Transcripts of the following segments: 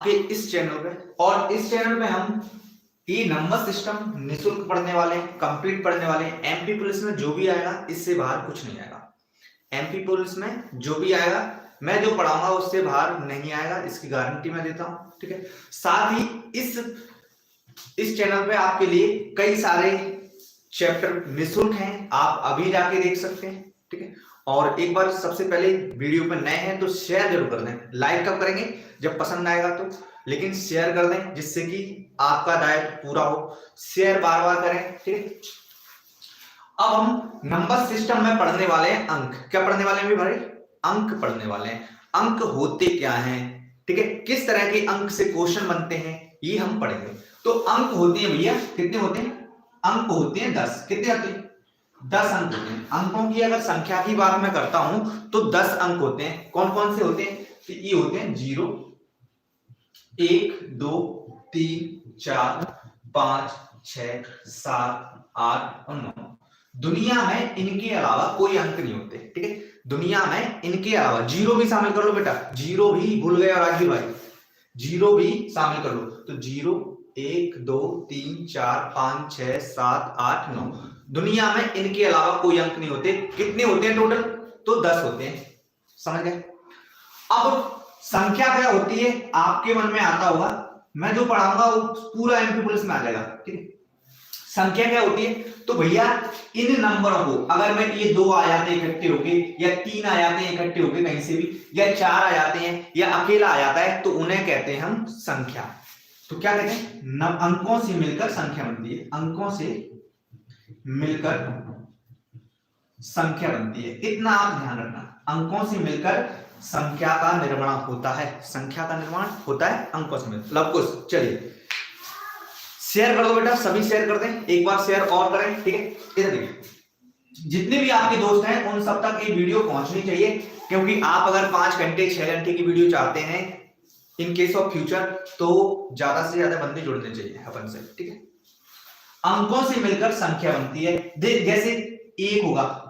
के इस चैनल पे। और इस चैनल पे हम ये नंबर सिस्टम निःशुल्क पढ़ने वाले हैं, कंप्लीट पढ़ने वाले हैं। एमपी पुलिस में जो भी आएगा इससे बाहर कुछ नहीं आएगा। एमपी पुलिस में जो भी आएगा मैं जो पढ़ाऊंगा उससे बाहर नहीं आएगा, इसकी गारंटी मैं देता हूं। ठीक है, साथ ही इस चैनल पे आपके लिए कई सारे चैप्टर निःशुल्क हैं, आप अभी जाके देख सकते हैं। ठीक है, और एक बार सबसे पहले वीडियो पे नए हैं तो शेयर जरूर कर दें। लाइक कब करेंगे? जब पसंद आएगा तो, लेकिन शेयर कर दें जिससे कि आपका दायित्व पूरा हो। शेयर बार बार करें। ठीक है, अब हम नंबर सिस्टम में पढ़ने वाले हैं अंक। क्या पढ़ने वाले हैं भाई? अंक पढ़ने वाले हैं। अंक होते क्या हैं, ठीक है, किस तरह के अंक से क्वेश्चन बनते हैं, ये हम पढ़ेंगे। तो अंक होते हैं भैया, कितने होते हैं? अंक होते हैं 10। कितने होते हैं? 10 अंक होते हैं। अंकों की अगर संख्या की बात मैं करता हूं तो 10 अंक होते हैं। कौन कौन से होते हैं? तो ये होते हैं 0, 1, 2, 3, 4, 5, 6, 7, 8 और 9। दुनिया में इनके अलावा कोई अंक नहीं होते। ठीक है, दुनिया में इनके अलावा, जीरो भी शामिल कर लो बेटा, जीरो भी भूल गए राजीव भाई, जीरो भी शामिल कर लो तो 0, 1, 2, 3, 4, 5, 6, 7, 8, 9। दुनिया में इनके अलावा कोई अंक नहीं होते। कितने होते हैं टोटल? तो 10 होते हैं। समझ गए? अब संख्या क्या होती है आपके मन में आता होगा, मैं जो पढ़ाऊंगा वो पूरा एमपी पुलिस में आ जाएगा। ठीक है, संख्या क्या होती है? तो भैया इन नंबरों को अगर मैं ये 2 आ जाते हैं इकट्ठे होके, या 3 आ जाते हैं इकट्ठे होके कहीं से भी, या 4 आ जाते हैं, या अकेला आ जाता है, तो उन्हें कहते हैं हम संख्या। तो क्या कहते हैं? अंकों से मिलकर संख्या बनती है। अंकों से मिलकर संख्या बनती है, इतना आप ध्यान रखना। अंकों से मिलकर संख्या का निर्माण होता है। संख्या का निर्माण होता है अंकों से मिलकर। लवकुश चलिए शेयर कर दो बेटा, सभी शेयर कर दें, एक बार शेयर और करें। ठीक है, इधर देखिए, जितने भी आपके दोस्त हैं उन सब तक ये वीडियो पहुंचनी चाहिए, क्योंकि आप अगर 5 घंटे 6 घंटे की वीडियो चाहते हैं इन केस ऑफ फ्यूचर, तो ज्यादा से ज्यादा बंदे जुड़ने चाहिए अपन से। ठीक है, अंकों से मिलकर संख्या बनती है। जैसे 1 होगा,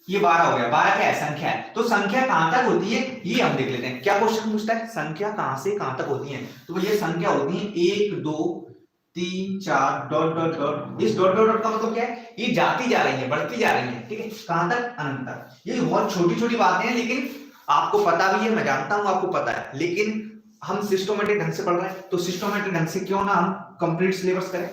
ये 12 हो गया। 12 क्या है? संख्या है। तो संख्या कहां तक होती है ये हम देख लेते हैं। क्या क्वेश्चन पूछता है? संख्या कहां से कहां तक होती है? तो ये संख्या होती है 1, 2, 3, 4 डॉट डॉट डॉट। इस डॉट डॉट डॉट का मतलब क्या है? ये जाती जा रही है, बढ़ती जा रही है। ठीक है, कहां तक? अनंत तक। ये बहुत छोटी छोटी बातें हैं, लेकिन आपको पता भी है, मैं जानता हूं आपको पता है, लेकिन हम सिस्टमेटिक ढंग से पढ़ रहे हैं, तो सिस्टमेटिक ढंग से क्यों ना हम कंप्लीट सिलेबस करें।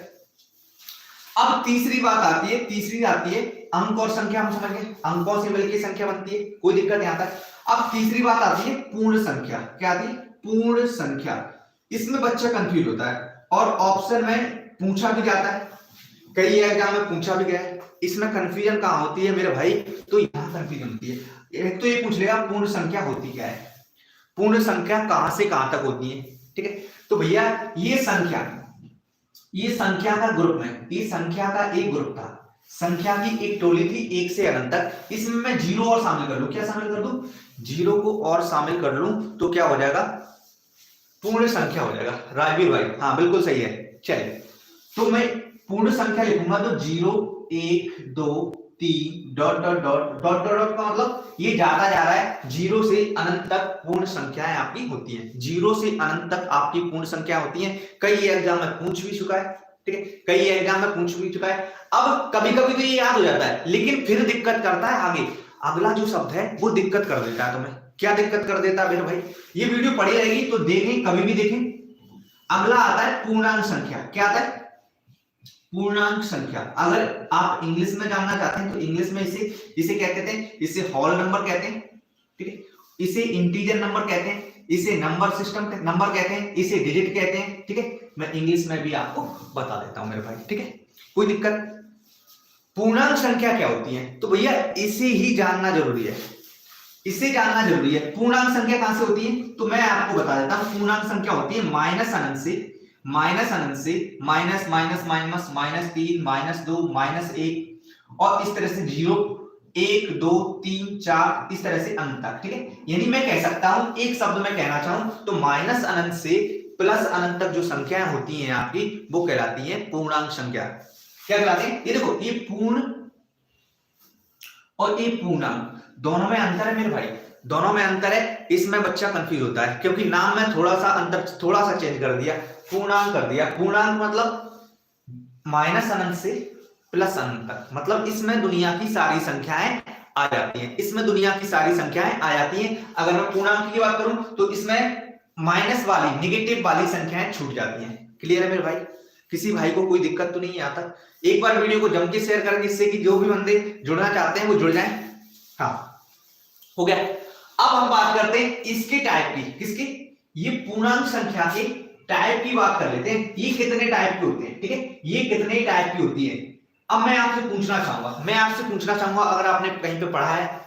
अब तीसरी बात आती है, तीसरी आती है अंक और संख्या। हम समझ गए, अंकों से मिलकर संख्या बनती है, कोई दिक्कत यहां तक। अब तीसरी बात आती है पूर्ण संख्या। क्या आती है? पूर्ण संख्या। इसमें बच्चा कंफ्यूज होता है और ऑप्शन में पूछा भी जाता है, कई एग्जाम में पूछा भी गया है। इसमें कंफ्यूजन कहां होती है मेरे भाई? तो यहां कंफ्यूजन होती है। एक तो ये पूछ लेगा पूर्ण संख्या होती क्या है, पूर्ण संख्या कहां से कहां तक होती है। ठीक है, तो भैया ये संख्या का ग्रुप है, ये संख्या का एक ग्रुप था, संख्या की एक टोली थी 1 से अनंत तक। इसमें मैं 0 और शामिल कर लूं, क्या शामिल कर दूं? 0 को और शामिल कर लूं तो क्या हो जाएगा? पूर्ण संख्या हो जाएगा। राजवीर भाई हाँ बिल्कुल सही है। चलिए, तो मैं पूर्ण संख्या लिखूंगा तो 0, 1, 2, 3 dot dot dot dot dot dot का मतलब ये जाता जा रहा है। 0 से अनंत तक पूर्ण संख्याएं आपकी होती हैं। 0 से अनंत तक आपकी पूर्ण संख्या होती हैं। कई एग्जाम में पूछ भी चुका है। ठीक है, कई एग्जाम में पूछ भी चुका है। अब कभी कभी तो ये याद हो जाता है, लेकिन फिर दिक्कत करता है आगे, अगला जो शब्द है वो दिक्कत कर देता है तुम्हें। क्या दिक्कत कर देता है मेरे भाई? ये वीडियो पड़ी रहेगी तो देखें, कभी भी देखें। अगला आता है पूर्णांक संख्या। क्या आता है? पूर्णांक संख्या। अगर आप इंग्लिश में जानना चाहते हैं तो इंग्लिश में इसे क्या कहते हैं? इसे होल नंबर कहते हैं। ठीक है, इसे इंटीजर नंबर कहते हैं, इसे नंबर सिस्टम नंबर कहते हैं, इसे डिजिट कहते हैं। ठीक है, मैं इंग्लिश में भी आपको बता देता हूं मेरे भाई। ठीक है, कोई दिक्कत? पूर्णांक संख्या क्या होती है? तो भैया इसे ही जानना जरूरी है, इसे जानना जरूरी है। पूर्णांक संख्या कहां से होती है? तो मैं आपको बता देता हूं। पूर्णांक संख्या होती है माइनस अनंत से माइनस माइनस माइनस -3 -2 -1 और इस तरह से 0, 1, 2, 3, 4 इस तरह से अनंत तक। ठीक है, यानी मैं कह सकता हूं, एक शब्द में कहना चाहूं तो माइनस अनंत से प्लस अनंत तक जो संख्याएं होती हैं आपकी, वो कहलाती है पूर्णांक संख्या। क्या कहलाते हैं? ये देखो, ये पूर्ण और ये पूर्णांक, दोनों में अंतर है मेरे भाई। दोनों में अंतर है, इसमें बच्चा कंफ्यूज होता है क्योंकि नाम में थोड़ा सा अंतर, थोड़ा सा चेंज कर दिया, पूर्णांक कर दिया। पूर्णांक मतलब माइनस अनंत से प्लस अनंत तक, मतलब इसमें दुनिया की सारी संख्याएं आ जाती हैं, इसमें दुनिया की सारी संख्याएं आ जाती हैं। अगर मैं पूर्णांक की बात करूं तो इसमें माइनस वाली, नेगेटिव वाली संख्याएं छूट जाती हैं। क्लियर है मेरे भाई? किसी भाई को कोई दिक्कत तो नहीं आता? एक बार वीडियो को जम के शेयर करें जिससे कि जो भी बंदे जुड़ना चाहते हैं वो जुड़ जाएं। हाँ, हो गया। अब हम बात करते हैं इसके टाइप की, किसके? ये पूर्णांक संख्या के टाइप की बात कर लेते हैं। ये कितने टाइप के होते हैं, ठीक है, ये कितने टाइप की होती है। अब मैं आपसे पूछना चाहूंगा, अगर आपने कहीं पे पढ़ा है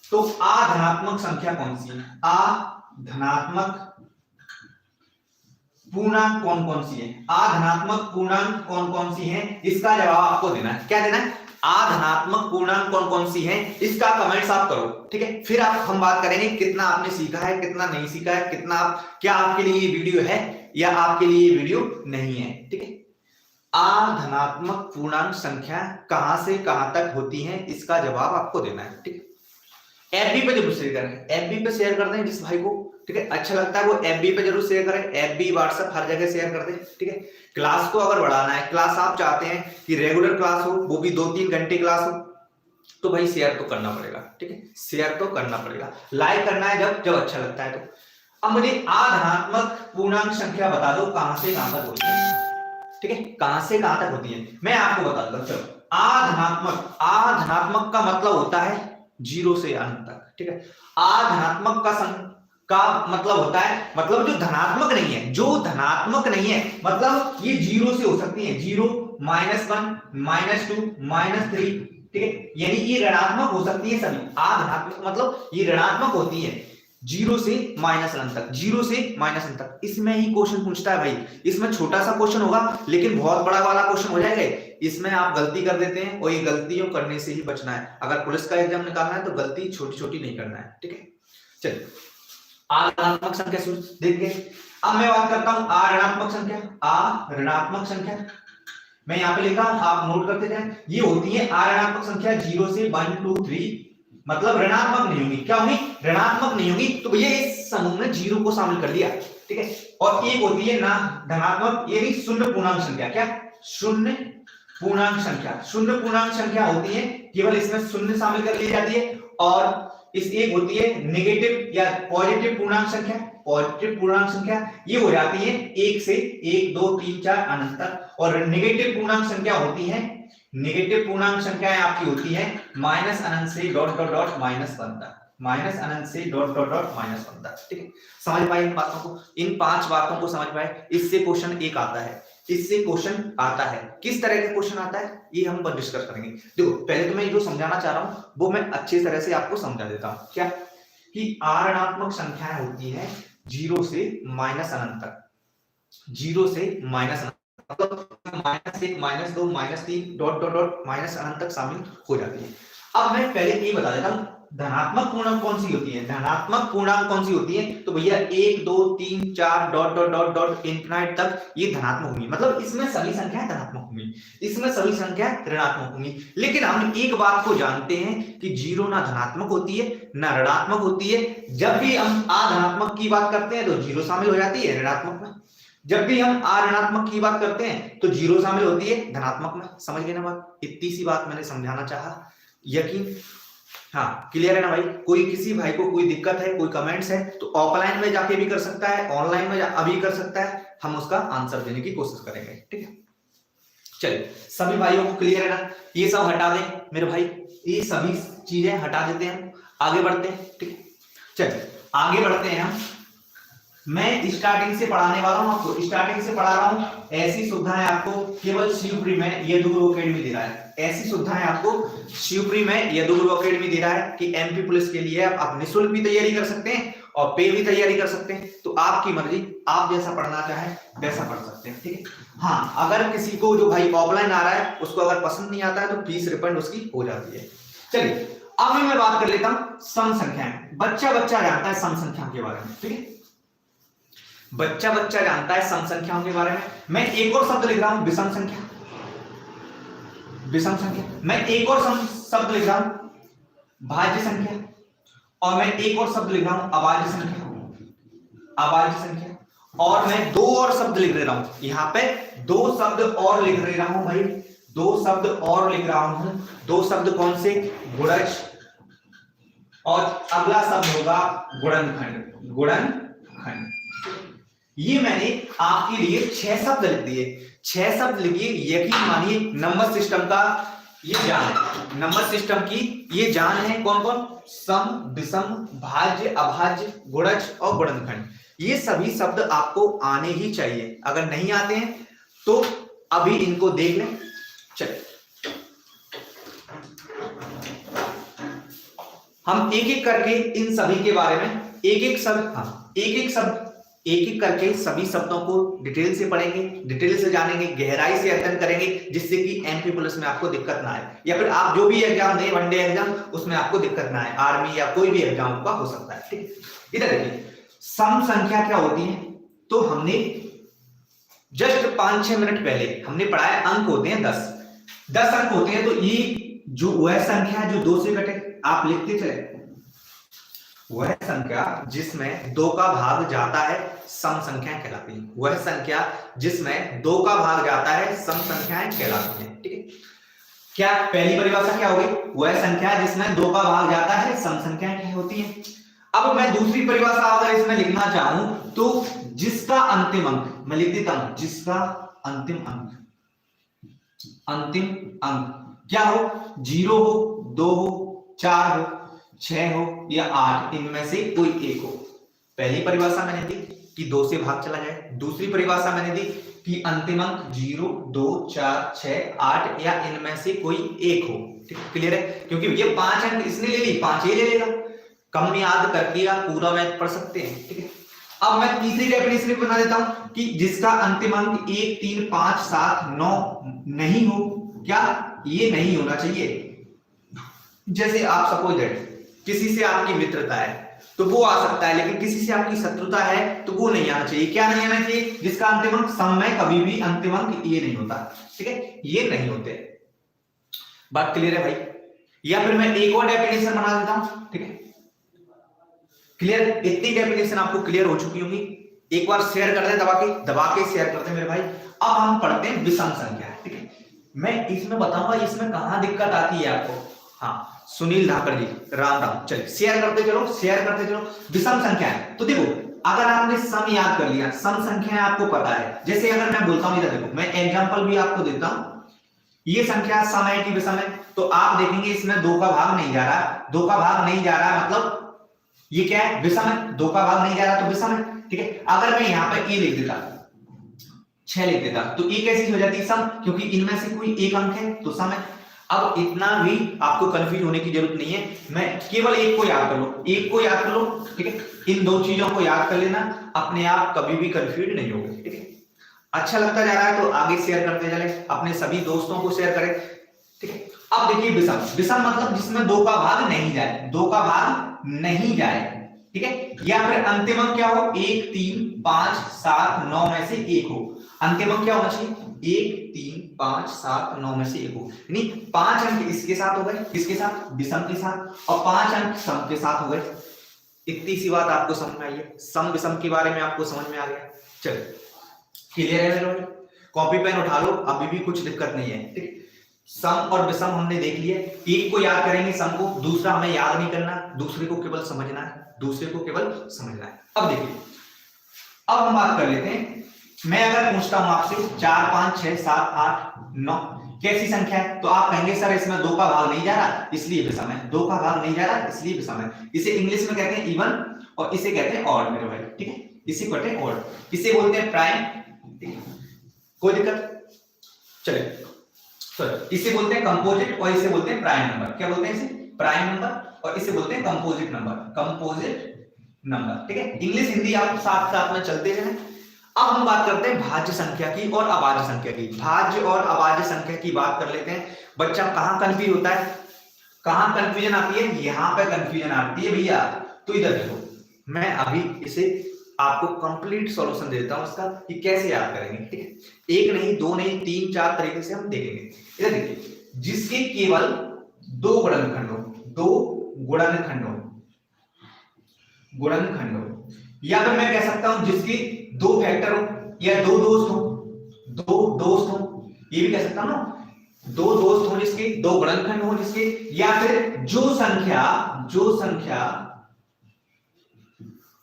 तो अधनात्मक संख्या कौन सी है? अधनात्मक पूर्णांक कौन कौन सी है? अधनात्मक पूर्णांक कौन कौन सी है? इसका जवाब आपको देना है। क्या देना है? अधनात्मक पूर्णांक कौन कौन सी है, इसका कमेंट्स आप करो, ठीक है। फिर हम बात करेंगे कितना आपने सीखा है, कितना नहीं सीखा है, कितना क्या आपके लिए ये वीडियो है या आपके लिए ये वीडियो नहीं है, ठीक है। अधनात्मक पूर्णांक संख्या कहां से कहां तक होती है, इसका जवाब आपको देना है, ठीक है। एफबी पे जरूर शेयर करें, एफबी पे शेयर कर दें जिस भाई को, ठीक है, अच्छा लगता है वो एफबी पे जरूर शेयर करें। एफबी, व्हाट्सएप, हर जगह शेयर कर दें, ठीक है। क्लास को अगर बढ़ाना है, क्लास आप चाहते हैं कि रेगुलर क्लास हो, वो भी 2-3 घंटे क्लास हो, तो भाई शेयर तो करना पड़ेगा, ठीक है, शेयर तो करना पड़ेगा। लाइक करना है जब अच्छा लगता है तो। अब मुझे अधनात्मक पूर्णांक संख्या बता दो कहां से कहां तक होती है, ठीक है, कहां से कहां तक होती है, मैं आपको बता दूंगा। चलो, अधनात्मक का मतलब होता है 0 से अनंत तक, ठीक है। अधनात्मक का मतलब होता है, मतलब जो धनात्मक नहीं है, जो धनात्मक नहीं है, मतलब ये 0 से हो सकती है, 0, -1, -2, -3, ठीक है, यानी ये ऋणात्मक हो सकती है सभी। अधनात्मक मतलब ये ऋणात्मक होती है 0 से माइनस अनंत तक, 0 से माइनस अनंत तक। इसमें ही क्वेश्चन पूछता है भाई, इसमें छोटा सा क्वेश्चन होगा लेकिन बहुत बड़ा वाला क्वेश्चन हो जाएगा। इसमें आप गलती कर देते हैं और ये गलतियों करने से ही बचना है। अगर पुलिस का एग्जाम निकालना है तो गलती छोटी छोटी नहीं करना है, ठीक है। चलिए, अऋणात्मक संख्या देखेंगे। अब मैं बात करता हूं अऋणात्मक संख्या। अऋणात्मक संख्या मैं यहां पे लिखा हूं, आप नोट करते जाएं। ये होती है अऋणात्मक संख्या 0 से 1, 2, 3, मतलब ऋणात्मक नहीं होगी। क्या होगी? ऋणात्मक नहीं होगी। तो भैया इस समूह में 0 को शामिल कर लिया, ठीक है। और एक होती है ना धनात्मक, यानी शून्य पूर्णांक संख्या। क्या? शून्य पूर्णांक संख्या। शून्य पूर्णांक संख्या होती है, केवल इसमें शून्य शामिल कर ली जाती है। और इस एक होती है नेगेटिव या पॉजिटिव पूर्णांक संख्या। पॉजिटिव पूर्णांक संख्या ये हो जाती है 1 से 1, 2, 3, 4 अनंत तक। और नेगेटिव पूर्णांक संख्या होती है, नेगेटिव पूर्णांक संख्याएं आपकी होती है माइनस अनंत से डॉट डॉट डॉट -1 तक, माइनस अनंत से डॉट डॉट डॉट -1 तक, ठीक है। समझ पाए इन बातों को? इन 5 बातों को समझ पाए? इससे क्वेश्चन एक आता है, इससे क्वेश्चन आता है। किस तरह का क्वेश्चन आता है ये हम डिस्कस करेंगे। देखो, पहले तो मैं जो समझाना चाह रहा हूं वो मैं अच्छी तरह से आपको समझा देता हूं। क्या? कि अऋणात्मक संख्याएं होती है 0 से माइनस अनंत तक, 0 से माइनस अनंत, मतलब -1, -2, -3 डॉट डॉट डॉट माइनस अनंत तक शामिल हो जाती है। अब मैं पहले ये बता देता हूं धनात्मक पूर्णांक कौन सी होती है। धनात्मक पूर्णांक कौन सी होती है? तो भैया 1, 2, 3, 4 dot dot dot dot infinite तक ये धनात्मक होंगी, मतलब इसमें सभी संख्याएं धनात्मक होंगी, इसमें सभी संख्याएं ऋणात्मक होंगी। लेकिन हम एक बात को जानते हैं कि 0 ना धनात्मक होती है ना ऋणात्मक होती है। जब भी हम अधनात्मक की बात करते हैं तो 0 शामिल हो जाती है ऋणात्मक में, जब भी हम अऋणात्मक की बात करते हैं तो 0 शामिल होती है धनात्मक में। समझ गए ना बात? इतनी सी बात मैंने समझाना चाहा, यकीन? हाँ, क्लियर है ना भाई? कोई किसी भाई को कोई दिक्कत है, कोई कमेंट्स है तो ऑफलाइन में जाके भी कर सकता है, ऑनलाइन में अभी कर सकता है, हम उसका आंसर देने की कोशिश करेंगे, ठीक है। चलिए, सभी भाइयों को क्लियर है ना? ये सब हटा दें मेरे भाई, ये सभी चीजें हटा देते हैं, आगे बढ़ते हैं, ठीक है। चलिए आगे बढ़ते हैं हम। मैं स्टार्टिंग से पढ़ाने वाला हूं आपको, स्टार्टिंग से पढ़ा रहा हूं। ऐसी सुविधाएं आपको केवल शिवप्री में यदुगुरु एकेडमी दे रहा है, ऐसी सुविधाएं आपको शिवप्री में यदुगुरु एकेडमी दे रहा है कि एमपी पुलिस के लिए आप निःशुल्क भी तैयारी कर सकते हैं और पे भी तैयारी कर सकते हैं। तो आपकी मर्जी, आप जैसा पढ़ना चाहें वैसा पढ़ सकते हैं, ठीक है। हाँ, अगर किसी को जो भाई ऑफलाइन आ रहा है उसको अगर पसंद नहीं आता है तो फीस रिफंड उसकी हो जाती है। चलिए अब मैं बात कर लेता हूं सम संख्याएं। बच्चा जानता है सम संख्याओं के बारे में, ठीक है। बच्चा जानता है सम संख्याओं के बारे में। मैं एक और शब्द लिख रहा हूं विषम संख्या, विषम संख्या। मैं एक और शब्द लिख रहा हूं भाज्य संख्या। और मैं एक और शब्द लिख रहा हूं अभाज्य संख्या, अभाज्य संख्या, और मैं दो और शब्द लिख रहा हूं, यहां पे दो शब्द और लिख रहा हूं भाई, दो शब्द और लिख रहा हूं। दो शब्द कौन से? गुणज, और अगला शब्द होगा गुणनखंड, गुणनखंड। ये मैंने आपके लिए 6 शब्द लिख दिए, 6 शब्द लिखिए, यकीन मानिए नंबर सिस्टम का ये जान है, नंबर सिस्टम की ये जान है। कौन कौन? सम, विषम, भाज्य, अभाज्य, गुणज और गुणनखंड। ये सभी शब्द आपको आने ही चाहिए, अगर नहीं आते हैं तो अभी इनको देख लें। चलिए हम एक एक करके इन सभी के बारे में एक एक शब्द, हाँ एक एक शब्द एक एक करके सभी शब्दों को डिटेल से पढ़ेंगे, डिटेल से जानेंगे, गहराई से अध्ययन करेंगे, जिससे कि एमपी पुलिस में आपको दिक्कत ना आए, या फिर आप जो भी एग्जाम दें वनडे एग्जाम, उसमें आपको दिक्कत ना आए, आर्मी या कोई भी एग्जाम का हो सकता है। ठीक है, इधर देखिए सम संख्या क्या होती है, तो हमने जस्ट 5-6 मिनट पहले हमने पढ़ा है, अंक होते हैं 10 अंक होते हैं। तो ये जो वह संख्या है जो 2 से घटे, आप लिखते चले, वह संख्या जिसमें 2 का भाग जाता है सम संख्याएं कहलाती है, वह संख्या जिसमें 2 का भाग जाता है सम संख्याएं कहलाती है। ठीक है, क्या पहली परिभाषा क्या होगी? वह संख्या जिसमें 2 का भाग जाता है सम संख्याएं क्या होती हैं। अब मैं दूसरी परिभाषा अगर इसमें लिखना चाहूं तो जिसका अंतिम अंक, मैं लिख देता हूं, जिसका अंतिम अंक, अंतिम अंक क्या हो? 0 हो, 2 हो, 4 हो, 6 हो या 8, इनमें से कोई एक हो। पहली परिभाषा मैंने दी कि 2 से भाग चला जाए, दूसरी परिभाषा मैंने दी कि अंतिम अंक 0, 2, 4, 6, 8 या इनमें से कोई एक हो। ठीक है, क्लियर है? क्योंकि ये 5 अंक इसने ले ली, 5 ये ले लेगा, कम याद करके आप पूरा मैथ पढ़ सकते हैं। ठीक है, अब मैं तीसरी डेफिनेशन बना देता हूं कि जिसका अंतिम अंक 1, 3, 5, 7, 9 नहीं हो। क्या ये नहीं होना चाहिए? जैसे आप सपोज दैट किसी से आपकी मित्रता है तो वो आ सकता है, लेकिन किसी से आपकी शत्रुता है तो वो नहीं आना चाहिए। क्या नहीं आना चाहिए? जिसका अंतिम अंक सम में कभी भी अंतिम अंक ये नहीं होता। ठीक है, ये नहीं होते। बात क्लियर है भाई? या फिर मैं एक और डेफिनेशन बना देता हूं। ठीक है, क्लियर? इतनी डेफिनेशन आपको क्लियर हो चुकी होगी। एक बार शेयर कर दे, दबा के शेयर कर दे मेरे भाई। अब हम पढ़ते हैं विषम संख्या। ठीक है, मैं इसमें बताऊंगा इसमें कहां दिक्कत आती है आपको। हाँ, सुनील धाकर जी, राम राम। चलिए शेयर करते चलो, शेयर करते चलो। विषम संख्या है तो देखो, अगर आपने सम याद कर लिया, सम संख्या आपको पता है। जैसे अगर मैं बोलता हूं, इधर देखो, मैं एग्जांपल भी आपको देता हूं, ये संख्या सम है कि विषम है, तो आप देखेंगे इसमें 2 का भाग नहीं जा रहा, 2 का भाग नहीं जा रहा, मतलब ये क्या है? विषम है। 2 का भाग नहीं जा रहा तो विषम है। ठीक है, अगर मैं यहां पर ए लिख देता, 6 लिख देता, तो ए कैसी हो जाती है? सम, क्योंकि इनमें से कोई एक अंक है तो सम है। अब इतना भी आपको कंफ्यूज होने की जरूरत नहीं है, मैं केवल एक को याद कर लो, एक को याद कर लो। ठीक है, इन 2 चीजों को याद कर लेना, अपने आप कभी भी कंफ्यूज नहीं होगे। ठीक है, अच्छा लगता जा रहा है तो आगे शेयर करते चले, अपने सभी दोस्तों को शेयर करें। ठीक है, अब देखिए विषम, विषम मतलब जिसमें 2 का भाग नहीं जाए, 2 का भाग नहीं जाए। ठीक है, या फिर अंतिम अंक क्या हो? 1, 3, 5, 7, 9 में से एक हो। अंतिम अंक क्या होना चाहिए? 1, 3, 5, 7, 9 में से एक हो। यानी 5 अंक इसके साथ हो गए, किसके साथ? विषम के साथ, और 5 अंक सम के साथ हो गए। इतनी सी बात आपको समझ में आई है? सम विषम के बारे में आपको समझ में आ गया? चलिए, क्लियर है मेरे भाई? कॉपी पेन उठा लो, अभी भी कुछ दिक्कत नहीं है। ठीक, सम और विषम हमने देख लिया। एक को याद करेंगे सम को, दूसरा हमें याद नहीं करना, दूसरे को केवल समझना है, दूसरे को केवल समझना है। अब देखिए, अब हम बात कर लेते हैं, मैं अगर पूछता हूं आपसे 4, 5, 6, 7, 8, 9 कैसी संख्या है, तो आप कहेंगे सर इसमें 2 का भाग नहीं जा रहा इसलिए विषम है, 2 का भाग नहीं जा रहा इसलिए विषम है। इसे इंग्लिश में कहते हैं इवन और इसे कहते हैं ऑड मेरे भाई। ठीक है, इसे कहते हैं ऑड, इसे बोलते हैं प्राइम। ठीक है, कोई दिक्कत? चलिए, इसे बोलते हैं कंपोजिट और इसे बोलते हैं प्राइम नंबर। क्या बोलते हैं इसे? प्राइम नंबर, और इसे बोलते हैं कंपोजिट नंबर, कंपोजिट नंबर। ठीक है, इंग्लिश हिंदी आप साथ साथ में चलते हैं। अब हम बात करते हैं भाज्य संख्या की और अभाज्य संख्या की। भाज्य और अभाज्य संख्या की बात कर लेते हैं। बच्चा कहां कंफ्यूज होता है, कहां कंफ्यूजन आती है? यहां पे कंफ्यूजन आती है भैया। तो इधर देखो, मैं अभी इसे आपको कंप्लीट सॉल्यूशन दे देता हूं इसका कि कैसे याद करेंगे। ठीक है, 1 नहीं, 2 नहीं, 3, 4 तरीके से हम देखेंगे। इधर देखिए, जिसके केवल 2 गुणनखंड हो, 2 गुणनखंड हो, गुणनखंड हो, या फिर मैं कह सकता हूं जिसकी दो फैक्टर हो या दो दोस्त हो, ये भी कह सकता हूं ना, दो दोस्त हो जिसके, दो गुणनखंड हो जिसके, या फिर जो संख्या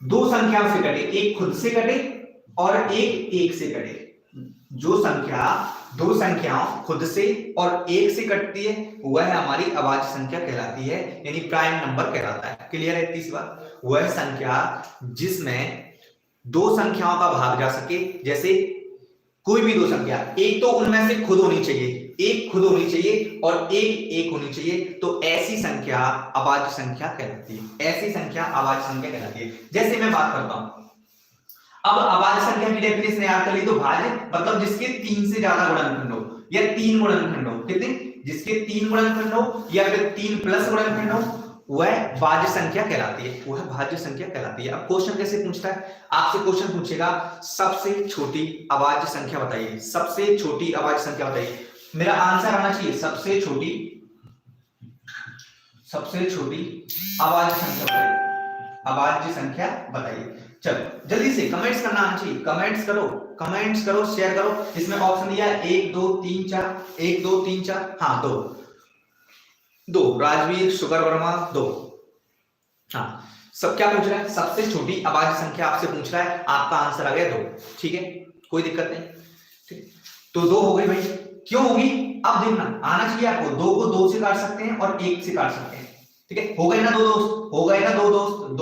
दो संख्याओं से कटे, एक खुद से कटे और एक से कटे। जो संख्या दो संख्याओं खुद से और एक से कटती है वह हमारी अभाज्य संख्या कहलाती है, यानी प्राइम नंबर कहलाता है। क्लियर है? तीसरी बात, वह संख्या जिसमें दो संख्याओं का भाग जा सके, जैसे कोई भी दो संख्या, एक तो उनमें से खुद होनी चाहिए, एक खुद होनी चाहिए और एक होनी चाहिए, तो ऐसी संख्या अभाज्य संख्या कहलाती है। ऐसी संख्या अभाज्य संख्या कहलाती है। जैसे मैं बात करता हूं, अब अभाज्य संख्या की डेफिनेशन याद कर ली तो भाज्य मतलब जिसके तीन से ज्यादा गुणनखंड हो या तीन गुणनखंड हो, कितने, जिसके तीन गुणनखंड हो या फिर 3+ गुणनखंड हो, वह भाज्य संख्या कहलाती है, वह भाज्य संख्या कहलाती है। अब क्वेश्चन कैसे पूछता है, आपसे क्वेश्चन पूछेगा सबसे छोटी अभाज्य संख्या बताइए, सबसे छोटी अभाज्य संख्या बताइए। मेरा आंसर आना चाहिए सबसे छोटी अभाज्य संख्या बताइए, अभाज्य संख्या बताइए। चलो जल्दी से कमेंट्स करना आना चाहिए, कमेंट्स करो, शेयर करो। इसमें ऑप्शन दिया है 1 2 3 4, 1 2 3 4, हाँ दो राजवीर शुगर वर्मा 2। हाँ, सब क्या पूछ रहा है, सबसे छोटी अभाज्य संख्या आपसे पूछ रहा है, आपका आंसर आ गया 2। ठीक है, कोई दिक्कत नहीं। ठीक, तो 2 हो गई भाई, क्यों होगी, अब देखना आना चाहिए आपको। 2 को 2 से काट सकते हैं और 1 से काट सकते हैं। ठीक है, हो गए ना दो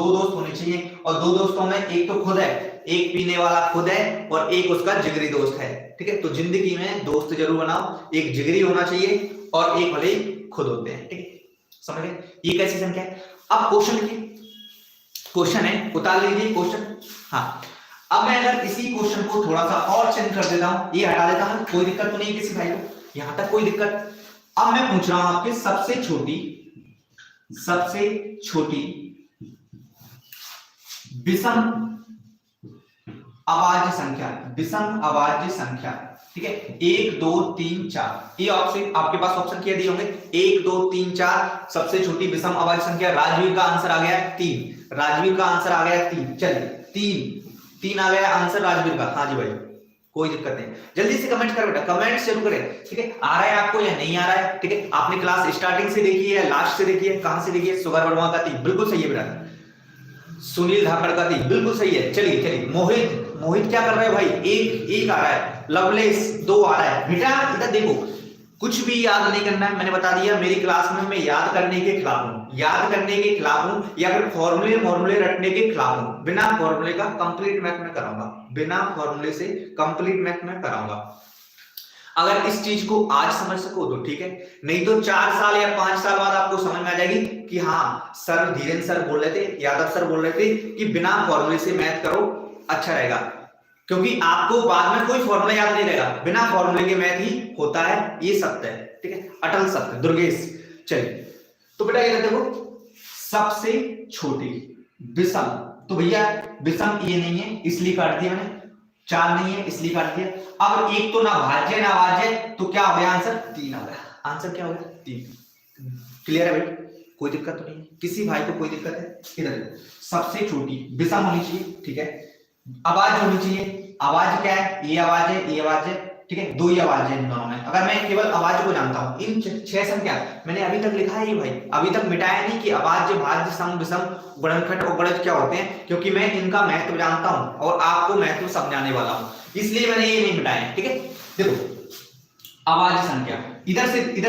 दोस्त होने चाहिए, और दो दोस्तों में एक तो खुद है, एक पीने वाला खुद है और एक उसका जिगरी दोस्त है। ठीक है, तो जिंदगी में दोस्त जरूर बनाओ, एक जिगरी होना चाहिए और एक भले खुद होते हैं। ठीक है, समझ गए, ये कैसी संख्या है। अब क्वेश्चन लिखिए, क्वेश्चन है, उतार लीजिए क्वेश्चन। हाँ, अब मैं अगर इसी क्वेश्चन को थोड़ा सा और चेंज कर देता हूं, ये हटा देता हूं, कोई दिक्कत तो नहीं किसी भाई को, यहां तक कोई दिक्कत। अब मैं पूछ रहा हूं आपके सबसे छोटी विषम अभाज्य संख्या। ठीक है, 1 2 3 4, ये ऑप्शन आपके पास ऑप्शन क्या दिए होंगे, 1 2 3 4, सबसे छोटी विषम अभाज्य संख्या। राजवीर का आंसर आ गया 3, चलिए 3 आ गया आंसर राजवीर का। हाँ जी भाई, कोई दिक्कत नहीं, जल्दी से कमेंट करो बेटा, कमेंट जरूर करें। ठीक है, आ रहा है आपको या नहीं आ रहा है। ठीक है, आपने क्लास स्टार्टिंग से देखी है, लास्ट से देखी है, कहां से देखी है। शुगर वर्मा का 3 बिल्कुल सही है बेटा, सुनील धाकड़ का 3 बिल्कुल सही है। चलिए मोहित क्या कर रहे हैं भाई, एक आ रहा है, लवलेस 2 आ रहा है। बेटा इधर देखो, कुछ भी याद नहीं करना है, मैंने बता दिया। मेरी क्लास में मैं याद करने के खिलाफ हूं, या फिर फॉर्मूले रटने के खिलाफ हूं। बिना फॉर्मूले का कंप्लीट मैथ में कराऊंगा, बिना फॉर्मूले से कंप्लीट मैथ में कराऊंगा। अगर इस चीज को आज समझ सको तो ठीक है, नहीं तो 4 साल या 5 साल बाद आपको समझ में आ जाएगी कि हाँ सर, धीरेन्द्र सर बोल रहे थे, यादव सर बोल रहे थे कि बिना फॉर्मूले से मैथ करो, अच्छा रहेगा। क्योंकि आपको बाद में कोई फॉर्मूला याद नहीं रहेगा, बिना फॉर्मूले के मैथ ही होता है, ये सत्य है। ठीक है, अटल सत्य, दुर्गेश। चलिए, तो बेटा ये देखो, सबसे छोटी विषम, तो भैया विषम ये नहीं है इसलिए काट दिया मैंने, 4 नहीं है इसलिए काट दिया। अब एक तो ना भाज्य ना अभाज्य, तो क्या हो गया आंसर, 3 आ गया। आंसर क्या हो गया, 3। क्लियर है भाई, कोई दिक्कत तो नहीं, किसी भाई को कोई दिक्कत है। इधर सबसे छोटी विषम होनी चाहिए, ठीक है, अभाज्य होनी चाहिए। अभाज्य क्या है, ये अभाज्य, ठीक है, 2 ही अभाज्य इन दोनों में। अगर मैं केवल अभाज्य को जानता हूं, इन 6 संख्या मैंने अभी तक लिखा है ये भाई, अभी तक मिटाया नहीं कि अभाज्य, भाज्य, सम, विषम, गुणनखंड और गणज क्या होते हैं, क्योंकि मैं इनका महत्व जानता हूं और आपको महत्व समझाने वाला हूं, इसलिए मैंने ये नहीं मिटाया। ठीक है, देखो अभाज्य संख्या, इधर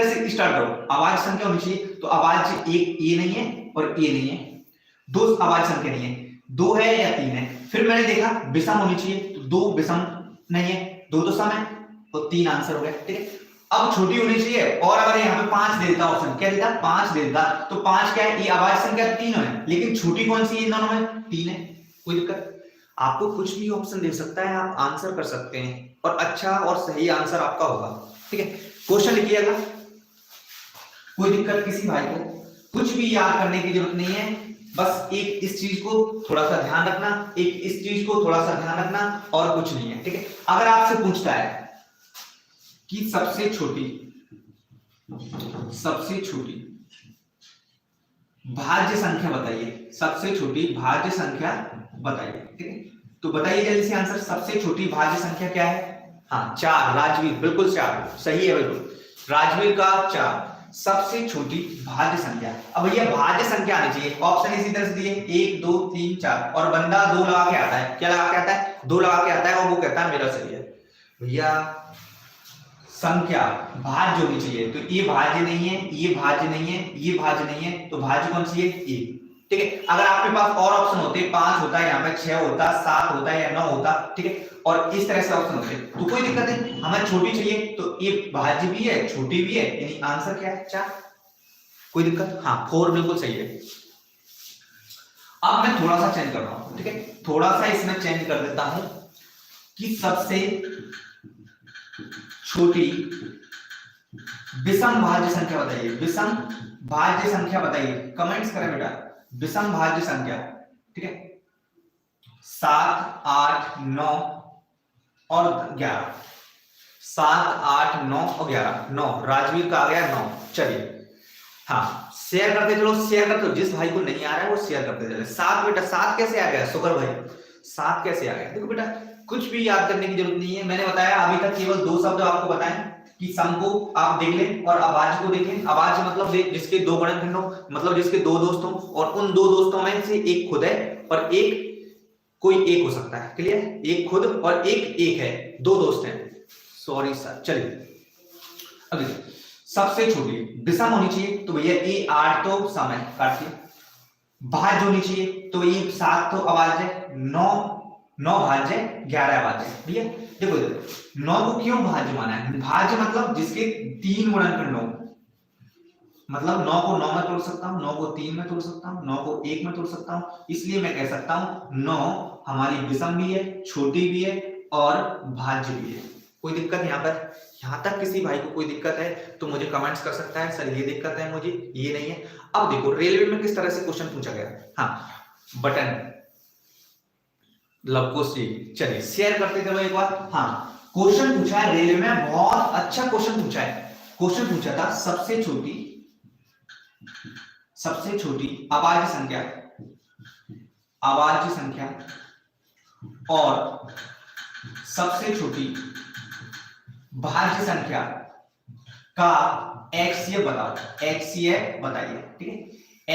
से स्टार्ट करो। अभाज्य संख्या होनी चाहिए, तो अभाज्य एक ये नहीं है और ये नहीं है, 2 अभाज्य संख्या नहीं है, 2 है या 3 है। फिर मैंने देखा विषम होनी चाहिए, तो 2 विषम नहीं है, 2 तो सम है, तो 3 आंसर हो गया। ठीक है, अब छोटी होनी चाहिए, और अगर यहाँ पे 5 दे देता, ऑप्शन क्या देता, 5 दे देता, तो 5 क्या है, ये अभाज्य संख्या 3 है, लेकिन छोटी कौन सी है इन दोनों में, 3 है। कोई दिक्कत, आपको कुछ भी ऑप्शन दे सकता है, आप आंसर कर सकते हैं और अच्छा और सही आंसर आपका होगा। ठीक है, क्वेश्चन लिखिएगा, कोई दिक्कत किसी भाई को, कुछ भी याद करने की जरूरत नहीं है, बस एक इस चीज को थोड़ा सा ध्यान रखना, एक इस चीज को थोड़ा सा ध्यान रखना, और कुछ नहीं है। ठीक है, अगर आपसे पूछता है कि सबसे छोटी भाज्य संख्या बताइए, सबसे छोटी भाज्य संख्या बताइए। ठीक है, तो बताइए जल्दी से आंसर, सबसे छोटी भाज्य संख्या क्या है? हाँ 4, राजवीर बिल्कुल 4 सही है, बिल्कुल राजवीर का 4 सबसे छोटी भाज्य संख्या। अब भैया भाज्य संख्या आनी चाहिए, ऑप्शन इसी तरह से दिए 1 2 3 4 और बंदा 2 लगा के आता है, क्या लगा के आता है? 2 लगा के आता है और वो कहता है मेरा सही है। भैया संख्या भाज्य होनी चाहिए, तो ये भाज्य नहीं है, ये भाज्य नहीं है, ये भाज्य नहीं है, तो भाज्य कौन सी है? ये। ठीक है, अगर आपके पास और ऑप्शन होते 5 होता है, यहाँ पे 6 होता, 7 होता है या 9 होता, ठीक है, और इस तरह से ऑप्शन होते तो कोई दिक्कत नहीं, हमें छोटी चाहिए तो ये भाज्य भी है छोटी भी है, यानी आंसर क्या है? 4। कोई दिक्कत? हाँ 4 बिल्कुल सही है। अब मैं थोड़ा सा चेंज कर रहा हूं, ठीक है, थोड़ा सा इसमें चेंज कर देता हूं कि सबसे छोटी विषम भाज्य संख्या बताइए, विषम भाज्य संख्या बताइए, कमेंट्स करें बेटा, विषम भाज्य संख्या। ठीक है, 7 8 9 और 11, 7 8 9 और 11, 9 राजवीर का आ गया 9। चलिए हाँ शेयर करते चलो, शेयर करते चलो, जिस भाई को नहीं आ रहा है वो शेयर करते चले। 7 बेटा, 7 कैसे आ गया शुक्र भाई? 7 कैसे आ गया? देखो बेटा कुछ भी याद करने की जरूरत नहीं है, मैंने बताया अभी तक केवल 2 शब्द आपको बताएं कि सम को आप देख लें और आवाज को देखें। आवाज मतलब जिसके 2 गुणनखंड हो, मतलब जिसके 2 दोस्त हो और उन 2 दोस्तों में से एक खुद है और एक कोई एक हो सकता है। क्लियर? एक खुद और एक है, 2 दोस्त हैं। Sorry sir. चलिए अभी सबसे छोटी विषम होनी चाहिए, तो भैया ये 8 तो सम है, काटिए। भाज्य होनी चाहिए तो ये 7 तो अभाज्य, 9 भाज्य, 11 अभाज्य। भैया देखो 9 को क्यों भाज्य माना है? भाज्य मतलब जिसके 3 गुणनखंड हो, मतलब 9 को 9 में तोड़ सकता हूं, 9 को 3 में तोड़ सकता हूं, 9 को 1 में तोड़ सकता हूं, इसलिए मैं कह सकता हूं 9 हमारी विषम भी है, छोटी भी है और भाज्य भी है। कोई दिक्कत यहाँ पर? यहां तक किसी भाई को कोई दिक्कत है तो मुझे कमेंट्स कर सकता है, सर ये दिक्कत है मुझे, ये नहीं है। अब देखो रेलवे में किस तरह से क्वेश्चन पूछा गया। हाँ बटन लवकोशी, चलिए शेयर करते चलो एक बार। हाँ क्वेश्चन पूछा है रेलवे में, बहुत अच्छा क्वेश्चन पूछा है। क्वेश्चन पूछा था सबसे छोटी अभाज्य संख्या और सबसे छोटी भाज्य संख्या का एक्सीय बताओ, एक्सीय बताइए। ठीक है,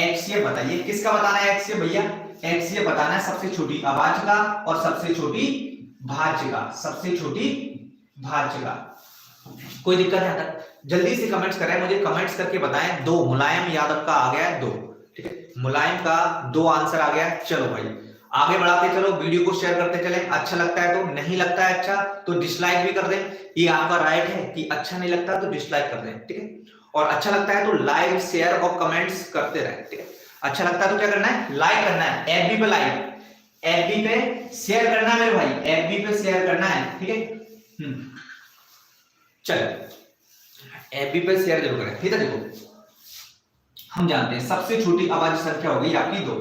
एक्सीय बताइए, किसका बताना है एक्सीय? भैया एक्सीय बताना है सबसे छोटी अभाज्य का और सबसे छोटी भाज्य का, सबसे छोटी भाज्य का। कोई दिक्कत है? तक जल्दी से कमेंट्स करें, मुझे कमेंट्स करके बताएं। 2 मुलायम यादव का आ गया है 2। ठीक है, मुलायम का 2 आंसर आ गया। चलो भाई आगे बढ़ाते चलो, वीडियो को शेयर करते चले। अच्छा लगता है तो, नहीं लगता है अच्छा तो डिसलाइक भी कर दें, ये आपका राइट है कि अच्छा नहीं लगता तो डिसलाइक कर दें। ठीक है, और अच्छा लगता है तो लाइक शेयर और कमेंट्स करते रहें। ठीक है, अच्छा लगता है तो क्या करना है? लाइक करना है, एफबी पे लाइक, एफबी पे शेयर करना है मेरे भाई, एफबी पे शेयर करना है। ठीक है, चलो एफबी पे शेयर जरूर करें। ठीक है, देखो हम जानते हैं सबसे छोटी अभाज्य संख्या होगी आपकी 2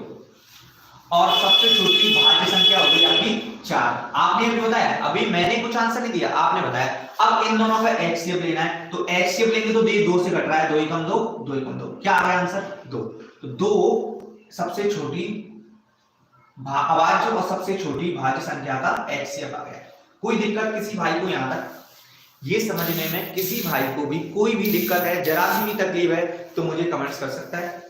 और सबसे छोटी भाज्य संख्या होगी आपकी 4। आपने अभी बताया, अभी मैंने कुछ आंसर नहीं दिया, आपने बताया। अब इन दोनों का एचसीएफ लेना है, तो एचसीएफ लेंगे तो 2 से कट रहा है, 2 ही कम 2, 2 ही कम 2, क्या आ गया आंसर? 2। तो 2 सबसे छोटी अभाज्य और सबसे छोटी भाज्य संख्या का एचसीएफ आ गया। कोई दिक्कत किसी भाई को यहां तक ये समझने में? किसी भाई को भी कोई भी दिक्कत है, जरा सी भी तकलीफ है तो मुझे कमेंट्स कर सकता है।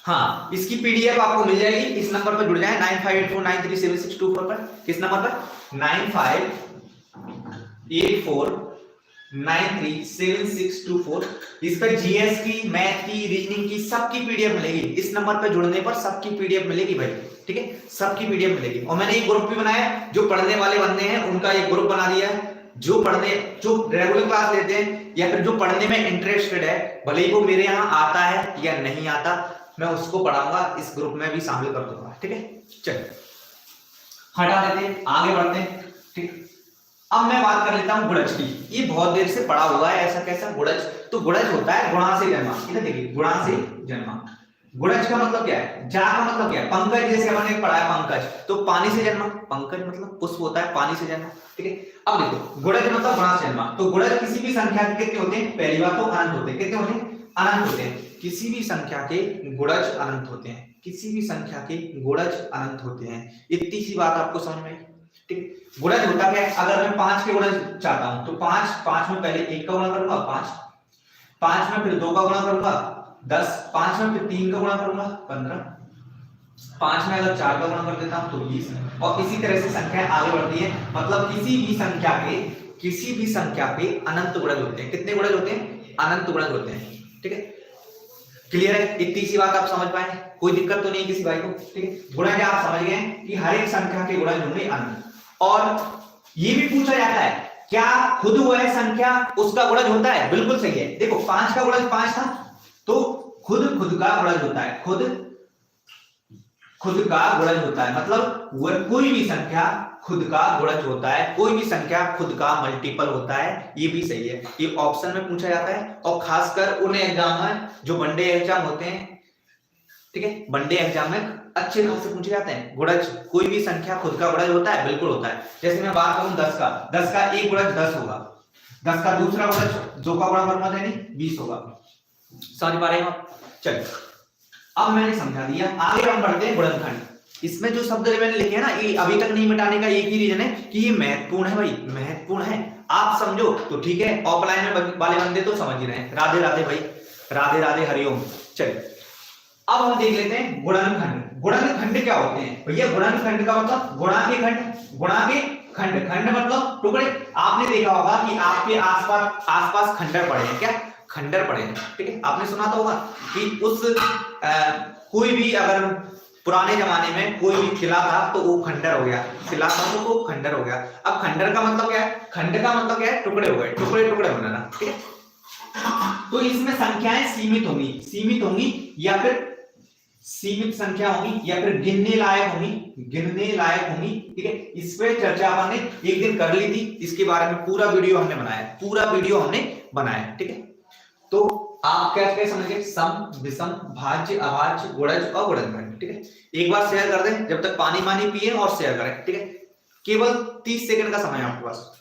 हाँ इसकी पीडीएफ आपको मिल जाएगी, इस नंबर पर जुड़ जाएं 9584937624 पर। किस नंबर पर? 9584937624। इस पर जीएस की, मैथ की, रीजनिंग की सबकी पीडीएफ मिलेगी। इस नंबर पर जुड़ने पर सबकी पीडीएफ मिलेगी भाई। ठीक है, सबकी पीडीएफ मिलेगी। और मैंने एक ग्रुप भी बनाया है, जो पढ़ने वाले बंदे हैं उनका एक ग्रुप बना दिया है, जो रेगुलर क्लास लेते हैं या फिर जो पढ़ने में इंटरेस्टेड है, भले ही वो मेरे यहाँ आता है या नहीं आता, मैं उसको पढ़ाऊंगा, इस ग्रुप में भी शामिल कर दूंगा। ठीक है, चलिए हटा देते हैं, आगे बढ़ते हैं। ठीक, अब मैं बात कर लेता हूं गुणज की। ये बहुत देर से पढ़ा हुआ है, ऐसा कैसा गुणज? तो गुणज होता है गुणा से जन्मा। इधर देखिए, गुणा से जन्मा। गुणज का मतलब क्या है? जा का मतलब क्या है? पंकज, जैसे हमने पढ़ा है पंकज, तो पानी से जन्मा। पंकज मतलब पुष्प होता है, पानी से जन्मा। ठीक है, अब देखो गुणज मतलब गुणा से जन्मा। तो गुणज किसी भी संख्या के कितने होते हैं? पहली बात तो अनंत होते हैं। कितने होते हैं? अनंत होते हैं, किसी भी संख्या के गुणज अनंत होते हैं, किसी भी संख्या के गुणज अनंत होते हैं। इतनी सी बात आपको समझ में आई, ठीक। गुणज होता क्या है, अगर मैं 5 के गुणज चाहता हूं तो 5 में पहले 1 का गुणा करूंगा 5 में फिर 2 का गुणा करूंगा 10, 5 में फिर 3 का गुणा करूंगा 15, 5 में अगर 4 का गुणा कर देता हूं तो 20, और इसी तरह से संख्याएं आगे बढ़ती है। मतलब किसी भी संख्या पे अनंत गुणज होते हैं। कितने गुणज होते हैं? अनंत गुणज होते हैं, ठीक है। क्लियर है? इतनी सी बात आप समझ पाए, कोई दिक्कत तो नहीं किसी भाई को, ठीक है। गुणज आप समझ गए कि हर एक संख्या के गुणज होंगे अनंत। और ये भी पूछा जाता है क्या खुद वह संख्या उसका गुणज होता है? बिल्कुल सही है। देखो 5 का गुणज 5 था तो खुद का गुणज होता है, खुद का गुणज होता है। मतलब वह कोई भी संख्या खुद का गुणज होता है, कोई भी संख्या खुद का मल्टीपल होता है। ये भी सही है, ये ऑप्शन में पूछा जाता है। और खासकर उन एग्जाम में जो वनडे एग्जाम होते हैं, ठीक है, वनडे एग्जाम में अच्छे ढंग से पूछे जाते हैं। गुणज, कोई भी संख्या खुद का गुणज होता है, बिल्कुल होता है। जैसे मैं बात करूं 10 का एक गुणज 10 होगा, 10 का दूसरा गुणज 2 का गुणा करूंगा यानी 20 होगा। समझ पा रहे हो आप? चलिए अब मैंने समझा दिया, आगे हम बढ़ते हैं गुणनखंड। इसमें जो शब्द मैंने लिखे हैं ना, ये अभी तक नहीं मिटाने का एक ही रीजन है कि ये महत्वपूर्ण है भाई, महत्वपूर्ण है। आप समझो तो ठीक है, ऑफलाइन में वाले बंदे तो समझ ही रहे हैं। राधे राधे भाई, राधे राधे, हरिओम। चलिए अब हम देख लेते हैं गुणनखंड। गुणनखंड क्या होते हैं भैया? गुणनखंड का मतलब गुणा के खंड, गुणा के खंड, खंड मतलब टुकड़े। आपने देखा होगा कि आपके आसपास खंडर पड़े हैं, क्या खंडर पड़े हैं, ठीक है। आपने सुना तो होगा कि उस कोई भी अगर पुराने जमाने में कोई भी किला था तो वो खंडर हो गया, किला था तो वो खंडर हो गया। अब खंडर का मतलब क्या है? खंड का मतलब क्या है? टुकड़े हो गए, टुकड़े टुकड़े बनाना, ठीक है। तो इसमें संख्याएं सीमित होंगी या फिर सीमित संख्या होगी या फिर गिनने लायक होंगी, ठीक है। इस पे चर्चा हमने एक दिन कर ली थी, इसके बारे में पूरा वीडियो हमने बनाया, ठीक है। तो आप क्या क्या समझ गए? सम, विषम, भाज्य, अभाज्य, गुणज और गुणनखंड, ठीक है। एक बार शेयर कर दें, जब तक पानी पिए और शेयर करें, ठीक है। केवल 30 सेकंड का समय है आपके पास।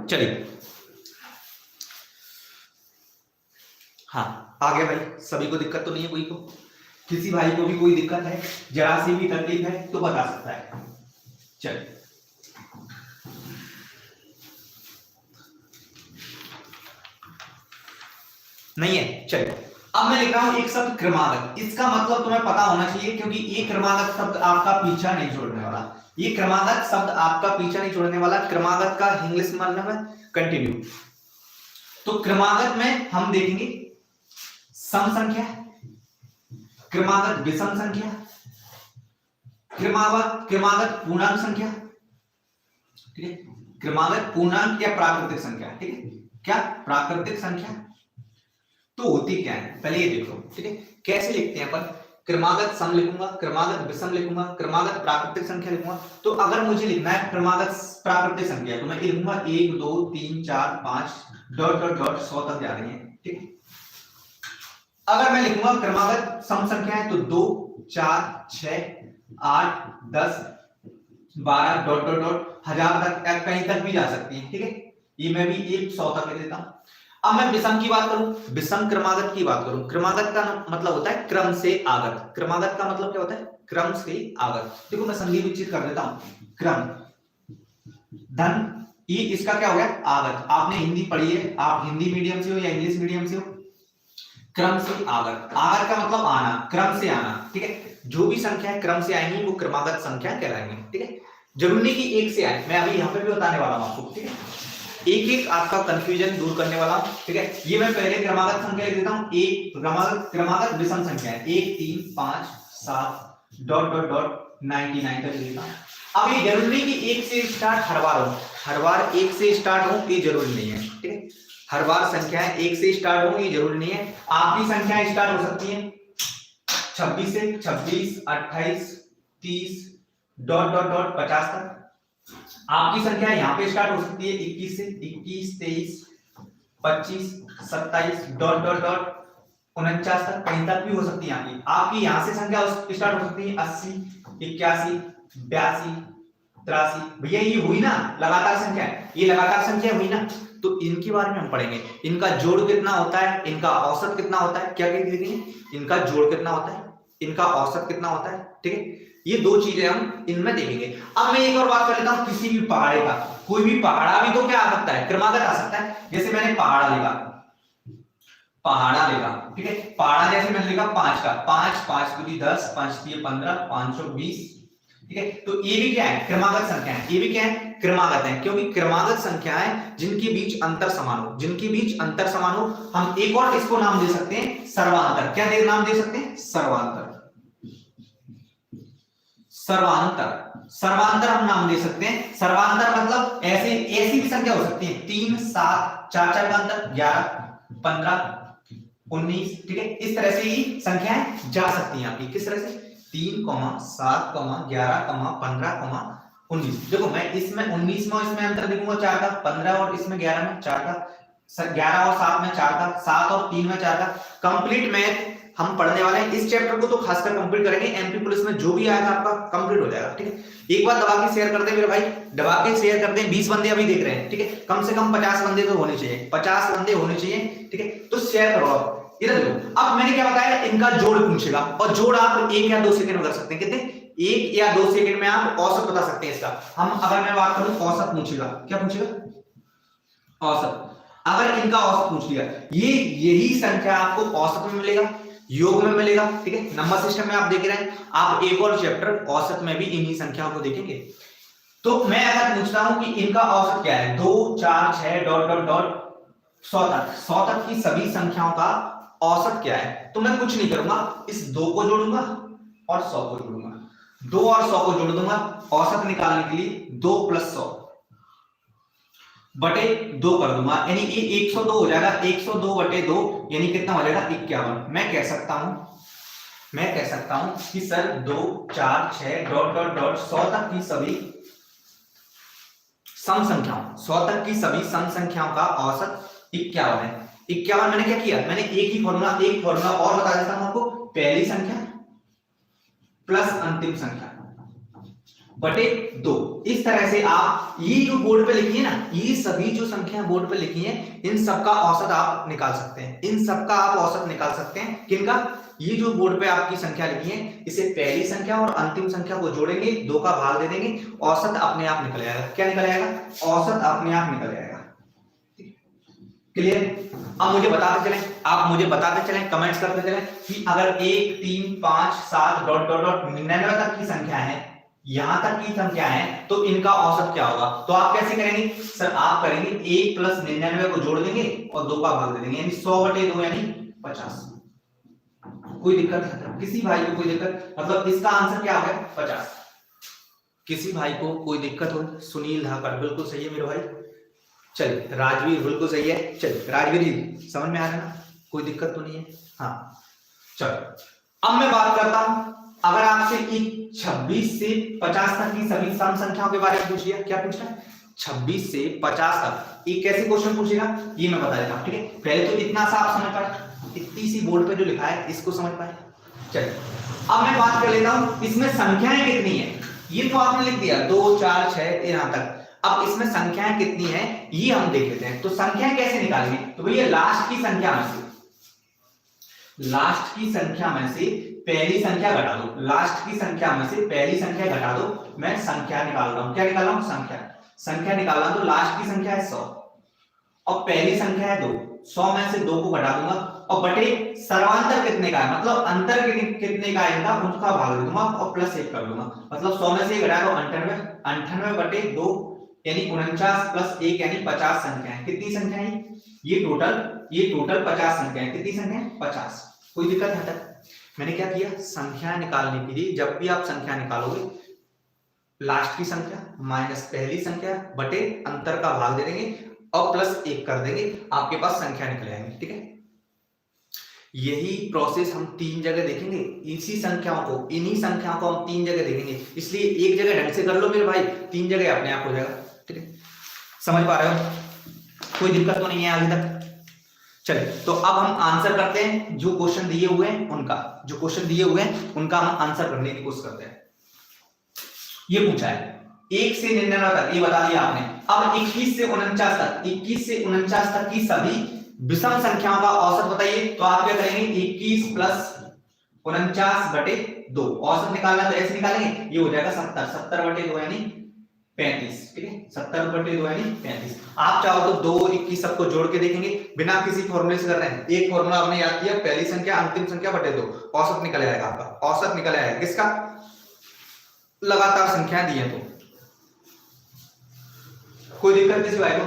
चलिए हाँ, आ गया भाई। सभी को दिक्कत तो नहीं है? कोई को, किसी भाई को भी कोई दिक्कत है, जरा सी भी तकलीफ है तो बता सकता है। चलिए नहीं है, चलिए अब मैं लिख रहा हूं एक शब्द क्रमागत। इसका मतलब तुम्हें पता होना चाहिए क्योंकि ये क्रमागत शब्द आपका पीछा नहीं छोड़ने वाला। ये क्रमागत शब्द आपका पीछा नहीं छोड़ने वाला। क्रमागत का इंग्लिश में मतलब है कंटिन्यू। तो क्रमागत में हम देखेंगे सम संख्या, क्रमागत विषम संख्या, क्रमागत पूर्णांक संख्या, ठीक है। क्रमागत पूर्णांक या प्राकृतिक संख्या, ठीक है। क्या प्राकृतिक संख्या तो होती क्या है पहले ये देखो, ठीक है। कैसे लिखते हैं अपन? क्रमागत सम लिखूंगा, क्रमागत विषम लिखूंगा, क्रमागत प्राकृतिक संख्या लिखूंगा। तो अगर मुझे लिखना है क्रमागत प्राकृतिक संख्या तो मैं लिखूंगा 1 2 3 4 5 डॉट डॉट डॉट 100 तक जा रही है, ठीक है। अगर मैं लिखूंगा क्रमागत सम संख्या है तो 2 4 6 8 10 12 डॉट डॉट डॉट 1000 तक, कहीं तक भी जा सकती है, ठीक है। ये मैं भी 100 तक लिख देता हूं। अब मैं विषम की बात करूं, विषम क्रमागत की बात करूं। क्रमागत का मतलब होता है क्रम से आगत। क्रमागत का मतलब क्या होता है? क्रम से आगत। देखो मैं संधि विच्छेद कर देता हूं। क्रम धन ये इसका क्या हो गया? आगत। आपने हिंदी पढ़ी है, आप हिंदी मीडियम से हो या इंग्लिश मीडियम से हो। क्रम से आगत, आगत का मतलब आना, क्रम से आना, ठीक है। जो भी संख्या क्रम से आएंगी वो क्रमागत संख्या कहलाएंगी, ठीक है। जरूरी नहीं कि एक से आए, मैं अभी यहाँ पे भी बताने वाला हूँ आपको, ठीक है। एक एक आपका कंफ्यूजन दूर करने वाला हूं, ठीक है। ये मैं पहले क्रमागत संख्या लिख देता हूं। एक क्रमागत विषम संख्या है 1 3 5 7 डॉट डॉट डॉट 99 तक लिखता हूं। अब ये जरूरी नहीं कि एक से स्टार्ट हर बार एक से स्टार्ट हो, ये जरूरी नहीं है, ठीक है। हर बार संख्याएं एक से स्टार्ट हो ये जरूरी नहीं है। आपकी संख्याएं स्टार्ट हो सकती हैं 26 से 26 28 30 डॉट डॉट डॉट 50 तक। आपकी संख्या यहां पे स्टार्ट हो सकती है 21 से 21 23 25 27 डॉट डॉट डॉट 49 तक, कहीं तक भी हो सकती है। आपकी यहां से संख्या स्टार्ट हो सकती है 80 81 82 83। भैया ये हुई ना लगातार संख्या है, ये लगातार संख्या हुई ना, तो इनके बारे में हम पढ़ेंगे। इनका जोड़ कितना होता है, इनका औसत कितना होता है, क्या देखेंगे, इनका जोड़ कितना होता है, इनका औसत कितना होता है, ठीक है। ये दो चीजें हम इनमें देखेंगे। अब मैं एक और बात कर लेता हूं, किसी भी पहाड़े का, कोई भी पहाड़ा भी तो क्या आ सकता है, क्रमागत आ सकता है। जैसे मैंने पहाड़ा लिखा, ठीक है, पहाड़ा जैसे मैंने लिखा 5 का, 5 5 दूनी 10, 5 3 15, 520, ठीक है। तो ये भी क्या है, क्रमागत संख्या है, ये भी क्या है, क्रमागत है, क्योंकि क्रमागत संख्या है जिनके बीच अंतर समान हो, जिनके बीच अंतर समान हो। हम एक और इसको नाम दे सकते हैं सर्वांतर। क्या नाम दे सकते हैं, सर्वांतर, सर्वांतर, सर्वांतर हम नाम दे सकते हैं। सर्वांतर मतलब ऐसे ऐसी भी संख्या हो सकती है, 3 7, 4 4 का अंतर, 11 15 19, ठीक है। इस तरह से ही संख्याएं जा सकती हैं आपकी, किस तरह से, 3 7 11 15 19। देखो मैं इसमें 19 में इसमें अंतर लिखूंगा 4 का, 15 और इसमें 11 में 4 का, 11 और 7 में 4 का, 7 और 3 में 4 का। कंप्लीट मैथ हम पढ़ने वाले हैं, इस चैप्टर को तो खासकर कंप्लीट करेंगे। एमपी पुलिस में जो भी आएगा आपका कंप्लीट हो जाएगा, ठीक है। एक बार दबा के शेयर कर दे मेरे भाई, दबा के शेयर कर दे। 20 बंदे अभी देख रहे हैं, ठीक है, कम से कम 50 बंदे तो होने चाहिए, 50 बंदे होने चाहिए, ठीक है। तो शेयर करो आप। इधर देखो, अब मैंने क्या बताया, इनका जोड़ पूछेगा, और जोड़ आप 1 या 2 सेकंड में कर सकते हैं। कितने, 1 या 2 सेकंड में आप औसत बता सकते हैं इसका। हम अगर मैं बात करूं औसत पूछेगा, क्या पूछेगा, औसत। अगर इनका औसत पूछ लिया, ये यही संख्या आपको औसत में मिलेगा, योग में मिलेगा, ठीक है। नंबर सिस्टम में आप देख रहे हैं, आप एक और चैप्टर औसत में भी इन्हीं संख्याओं को देखेंगे। तो मैं अगर पूछता हूं कि इनका औसत क्या है, 2 4 6 डॉट डॉट डॉट 100 तक की सभी संख्याओं का औसत क्या है, तो मैं कुछ नहीं करूंगा, इस 2 को जोड़ूंगा और 100 को जोड़ूंगा, 2 और 100 को जोड़ दूंगा। औसत निकालने के लिए 2 + 100 बटे 2 कर दूंगा, यानी ये 102 हो जाएगा। 102 बटे 2 यानी कितना हो जाएगा, 51। मैं कह सकता हूं कि सर 2 4 6 डॉट डॉट डॉट 100 तक की सभी सम संख्याओं, 100 तक की सभी सम संख्याओं का औसत 51 है। 51 मैंने क्या किया, मैंने एक फॉर्मूला और बता देता हूं आपको, पहली संख्या प्लस अंतिम संख्या बटे 2। इस तरह से आप ये जो बोर्ड पे लिखी है ना, ये सभी जो संख्या बोर्ड पे लिखी है, इन सबका औसत आप निकाल सकते हैं, इन सबका आप औसत निकाल सकते हैं। किनका, ये जो बोर्ड पे आपकी संख्या लिखी है, इसे पहली संख्या और अंतिम संख्या को जोड़ेंगे, 2 का भाग दे देंगे, औसत अपने आप निकल आएगा। क्या निकल आएगा, औसत अपने आप निकल आएगा। क्लियर। अब मुझे बताते चलें, आप मुझे बताते चलें, कमेंट्स करते चलें कि अगर 1 3 5 7 डॉट डॉट डॉट 99 तक की संख्या है, यहां तक की संख्या है, तो इनका औसत क्या होगा। तो आप कैसे करेंगे सर, आप करेंगे 1 + 99 को जोड़ देंगे और 2 का भाग दे देंगे, यानी 100 बटे 2 यानी 50। कोई दिक्कत है किसी भाई को, कोई दिक्कत, मतलब इसका आंसर क्या हो गया, 50। किसी भाई को कोई दिक्कत हो, सुनील धाकड़ बिल्कुल सही है मेरे भाई, चलिए राजवीर बिल्कुल सही है, चलिए राजवीर जी समझ में आ रहा है ना, कोई दिक्कत तो नहीं है। हाँ चलो, अब मैं बात करता हूं, अगर आपसे 26 से 50 तक की सभी सम संख्याओं के बारे में पूछ लिया, क्या पूछ रहा है, 26 से 50 तक एक कैसे क्वेश्चन पूछेगा, ये मैं बता देता हूं, ठीक है। पहले तो इतना सा आप समझ पाए, इतनी सी बोर्ड पे जो लिखा है इसको समझ पाए। चलिए अब मैं बात कर लेता हूं, इसमें संख्याएं कितनी है, ये तो आपने लिख दिया 2 4 6 यहां तक। अब इसमें संख्याएं कितनी है ये हम देख लेते हैं। तो संख्याएं कैसे निकालेंगे, तो भैया लास्ट की संख्या में से पहली संख्या घटा दो, लास्ट की संख्या में से पहली संख्या घटा दो। मैं संख्या निकाल रहा हूं, क्या निकाल रहा हूं, संख्या निकाल रहा हूं। तो लास्ट की संख्या है 100 और पहली संख्या है 2, 100 में से 2 को घटा दूंगा और बटे सर्वांतर कितने का है, मतलब अंतर कितने का है इनका, उसका भाग दे दूंगा और +1 कर दूंगा। मतलब 100 में से घटा दो 98 बटे 2 यानी 49 + 1 यानी 50 संख्याएं। कितनी संख्याएं, ये टोटल 50 संख्याएं। कितनी संख्याएं, 50। कोई दिक्कत है तक। मैंने क्या किया, संख्या निकालने के लिए जब भी आप संख्या निकालोगे, लास्ट की संख्या माइनस पहली संख्या बटे अंतर का भाग दे देंगे और +1 कर देंगे, आपके पास संख्या निकल आएगी, ठीक है। यही प्रोसेस हम 3 जगह देखेंगे, इन्हीं संख्याओं को हम 3 जगह देखेंगे, इसलिए एक जगह ढंग से कर लो मेरे भाई, 3 जगह अपने आप हो जाएगा, ठीक है। समझ पा रहे हो, कोई दिक्कत तो नहीं है अभी तक। चलिए तो अब हम आंसर करते हैं, जो क्वेश्चन दिए हुए हैं उनका हम आंसर करने की कोशिश करते हैं। ये पूछा है 1 से 99 तक ये बता दिया आपने। अब 21 से 49 तक, 21 से 49 तक की सभी विषम संख्याओं का औसत बताइए। तो आप क्या करेंगे, 21 प्लस 49 बटे 2, औसत निकालना तो ऐसे निकालेंगे, ये हो जाएगा 70, 70 बटे 2 यानी 35, ठीक है, 70 बटे 2 यानी 35। आप चाहो तो 2 21 सबको जोड़ के देखेंगे, बिना किसी फॉर्मूले से कर रहे हैं। एक फॉर्मूला आपने याद किया, पहली संख्या अंतिम संख्या बटे 2, औसत निकल आएगा आपका, औसत निकल आएगा किसका, लगातार संख्याएं दी है तो। कोई दिक्कत किसी भाई को?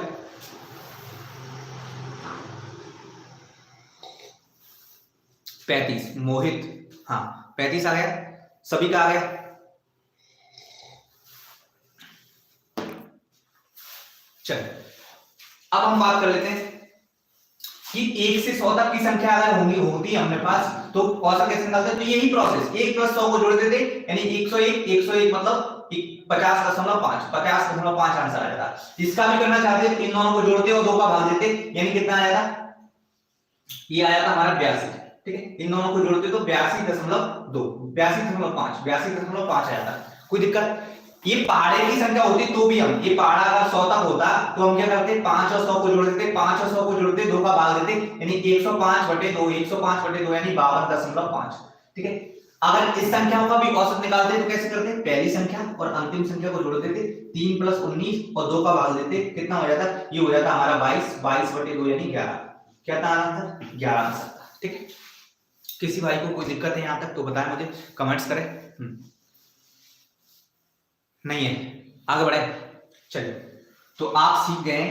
पैंतीस, मोहित, हाँ 35 आ गया, सभी का आ गया। चलिए अब हम बात कर लेते हैं कि 1 से 100 तक की संख्या अगर होती है अपने पास तो औसत कैसे निकालते हैं। तो यही प्रोसेस, 1 प्लस 100 को जोड़ देते यानी 101, 101 मतलब 50.5, 50.5 आंसर आ जाता। इसका भी करना चाहते इन दोनों को जोड़ते और 2 का भाग देते, यानी कितना आया था, ये आया था हमारा 82, ठीक है, इन दोनों को जोड़ते तो 82.2, 82.5, 82.5 आया था। कोई दिक्कत? ये पहाड़े की संख्या होती तो भी हम, ये पहाड़ा अगर 100 तक होता तो हम क्या करते, 5 और 100 को जोड़ देते, 5 और 100 को जोड़ते 2 का भाग देते, यानी 105 बटे 2, 105 बटे 2 यानी 52.5, ठीक है। अगर इस संख्याओं का भी औसत निकालते तो कैसे करते, पहली संख्या और अंतिम संख्या को जोड़ देते, 3 प्लस 19 और 2 का भाग देते, कितना हो जाता, ये हो जाता हमारा 22, 22 बटे 2 यानी 11, क्या था आंसर, 11 आंसर, ठीक है। किसी भाई को कोई दिक्कत है यहां तक तो बताएं मुझे, कमेंट्स करें। नहीं है, आगे बढ़े। चलिए तो आप सीख गए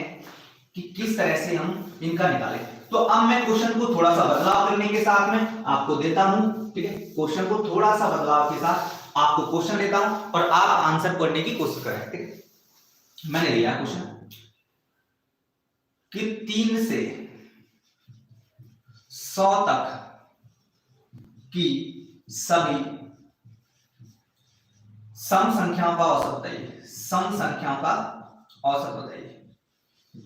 कि किस तरह से हम इनका निकालें। तो अब मैं क्वेश्चन को थोड़ा सा बदलाव करने के साथ में आपको देता हूं, ठीक है, क्वेश्चन को थोड़ा सा बदलाव के साथ आपको क्वेश्चन देता हूं और आप आंसर करने की कोशिश करें, ठीक है। मैंने लिया क्वेश्चन कि 3 से 100 तक की सभी सम संख्याओं का औसत बताइए, सम संख्याओं का औसत बताइए,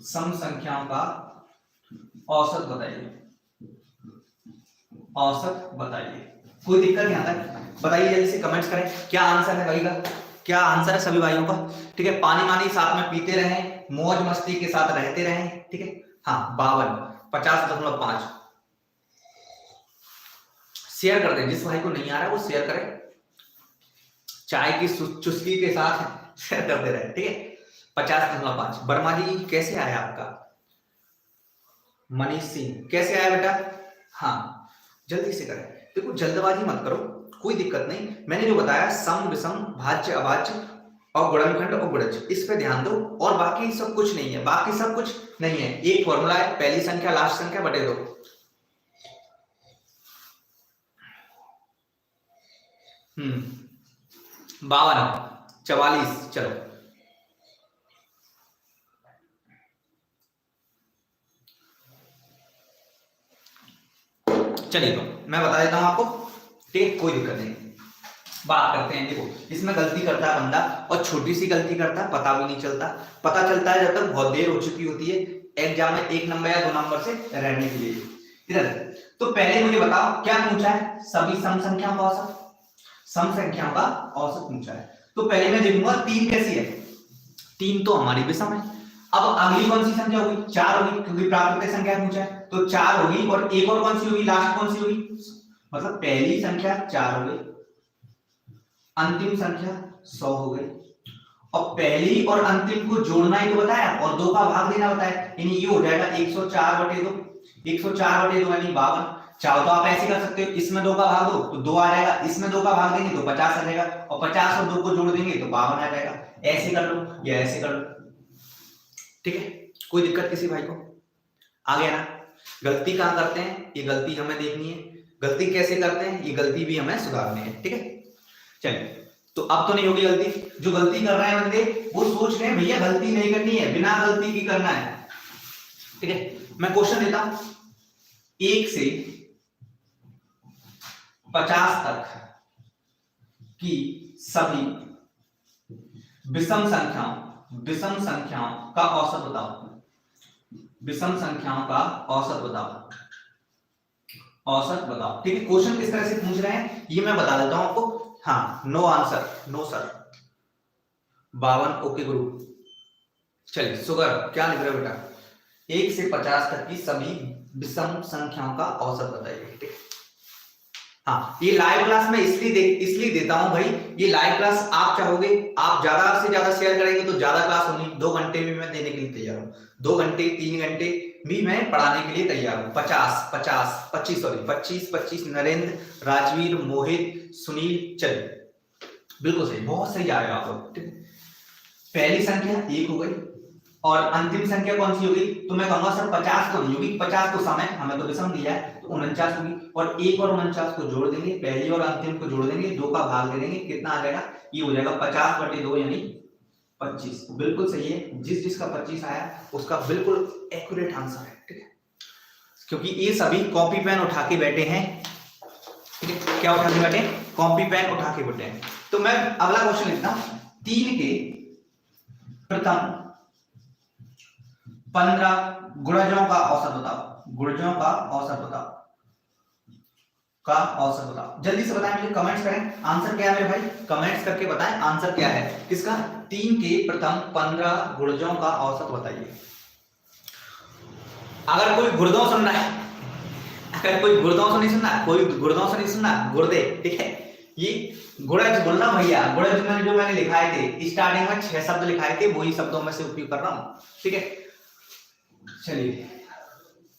सम संख्याओं का औसत बताइए, औसत बताइए। कोई दिक्कत यहां तक बताइए, जल्दी से कमेंट्स करें क्या आंसर है भाई का, क्या आंसर है सभी भाइयों का, ठीक है। पानी मानी साथ में पीते रहें, मौज मस्ती के साथ रहते रहें, ठीक है। हाँ 52, 50.5। शेयर कर दें, जिस भाई को नहीं आ रहा है वो शेयर करें, चाय की चुस्की के साथ शेयर करते रहे, ठीक है। 50.5। वर्मा जी कैसे आया आपका, मनीष सिंह कैसे आया बेटा, हाँ जल्दी से करें, देखो जल्दबाजी मत करो, कोई दिक्कत नहीं। मैंने जो बताया सम विषम भाज्य अभाज्य और गुणनखंड और गुणज, इस पे ध्यान दो, और बाकी सब कुछ नहीं है, बाकी सब कुछ नहीं है। एक फॉर्मूला है, पहली संख्या लास्ट संख्या बटे 2। हम्म 52, 44, चलो चलिए तो मैं बता देता हूं आपको, ठीक है, कोई दिक्कत नहीं। बात करते हैं, देखो इसमें गलती करता है बंदा, और छोटी सी गलती करता है, पता भी नहीं चलता, पता चलता है जब तक बहुत देर हो चुकी होती है एग्जाम में 1 नंबर या 2 नंबर से रहने के लिए। इधर तो पहले मुझे बताओ क्या पूछा है, सभी सम संख्याओं का औसत, सम संख्याओं का औसत पूछा है। तो पहले मैं देखूंगा 3 कैसी है, 3 तो हमारी विषम है। अब अगली कौन सी संख्या होगी, 4 होगी, क्योंकि प्राकृतिक संख्या पूछा है तो 4 होगी, और एक और कौन सी होगी, लास्ट कौन सी होगी, मतलब पहली संख्या 4 हो गई, अंतिम संख्या 100 हो गई, और पहली और अंतिम को जोड़ना ही तो बताया और 2 का भाग देना बताया, यानी ये हो जाएगा 104 बटे 2, 104 बटे 2 यानी 52। चाहो तो आप ऐसे कर सकते हो, इसमें 2 का भाग दो तो 2 आ जाएगा, इसमें 2 का भाग देंगे तो 50 आ जाएगा, और 50 और 2 को जोड़ देंगे तो 52 आ जाएगा। ऐसे कर लो या ऐसे कर लो, ठीक है, कोई दिक्कत किसी भाई को? आ गया ना? गलती कहां करते हैं, ये गलती हमें देखनी है, गलती कैसे करते हैं ये गलती भी हमें सुधारनी है, ठीक है। चलिए तो अब तो नहीं होगी गलती, जो गलती कर रहे हैं बंदे वो सोच रहे हैं भैया गलती नहीं करनी है, बिना गलती की करना है, ठीक है। मैं क्वेश्चन देता हूं, 1 से 50 तक की सभी विषम संख्याओं का औसत बताओ, विषम संख्याओं का औसत बताओ, औसत बताओ, ठीक है। क्वेश्चन किस तरह से पूछ रहे हैं ये मैं बता देता हूं आपको। हाँ no answer, no sir, 52। Okay गुरु। चलिए सुगर क्या लिख रहे हो बेटा? 1 से 50 तक की सभी विषम संख्याओं का औसत बताइए। ठीक है। हाँ, ये लाइव क्लास में इसलिए देता हूं भाई, ये लाइव क्लास आप चाहोगे, आप ज्यादा से ज्यादा शेयर करेंगे तो ज्यादा क्लास होनी। 2 घंटे भी मैं देने के लिए तैयार हूँ, 2 घंटे 3 घंटे भी मैं पढ़ाने के लिए तैयार हूँ। 25 नरेंद्र, राजवीर, मोहित, सुनील, चलिए बिल्कुल सही, बहुत सही जा रहे हो आप लोग। ठीक है, पहली संख्या 1 हो गई और अंतिम संख्या कौन सी होगी? तो मैं कहूंगा सर 50 तो नहीं होगी, 50 तो समय हमें तो विषम दिया है, तो 49 होगी। और 1 और 49 को जोड़ देंगे, पहली और अंतिम को जोड़ देंगे, 2 का भाग दे देंगे, कितना आ जाएगा? ये हो जाएगा 50/2 यानी 25। बिल्कुल सही है, जिसका 25 आया उसका बिल्कुल एक्यूरेट आंसर है। ठीक है, क्योंकि ये सभी कॉपी पेन उठा के बैठे हैं। ठीक है, क्या उठा के बैठे? कॉपी पेन उठा के बैठे हैं। तो मैं अगला क्वेश्चन लिखता हूं, 3 के प्रथम 15 गुणजों का औसत बताओ। गुणजों का औसत बताओ, का औसत बताओ। जल्दी से बताएं, मुझे कमेंट्स करें आंसर क्या है मेरे भाई, कमेंट्स करके बताएं आंसर क्या है किसका? 3 के प्रथम 15 गुणजों का औसत बताइए। अगर कोई गुर्दों सुन रहा है, अगर कोई गुर्दों से नहीं सुनना, कोई गुर्दों से नहीं सुनना, गुर्दे, ठीक है, ये गुणज बोलना भैया। गुणज में जो मैंने लिखाए थे स्टार्टिंग में 6 शब्द लिखाए थे, वही शब्दों में से उपयोग कर रहा हूं। ठीक है, चलिए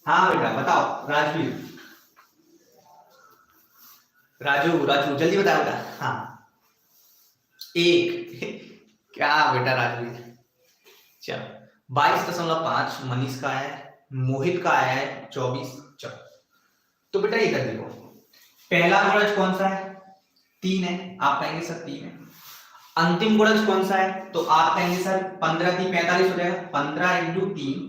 हाँ बेटा बताओ। राजवीर, राजू, राजू जल्दी बताओ बेटा। हाँ 1 क्या बेटा राजवीर? चलो 22.5 मनीष का है, मोहित का आया है 24। चलो तो बेटा इधर देखो, पहला गुणज कौन सा है? 3 है, आप कहेंगे सर 3 है। अंतिम गुणज कौन सा है? तो आप कहेंगे सर 15 की 45 हो जाएगा, 15 × 3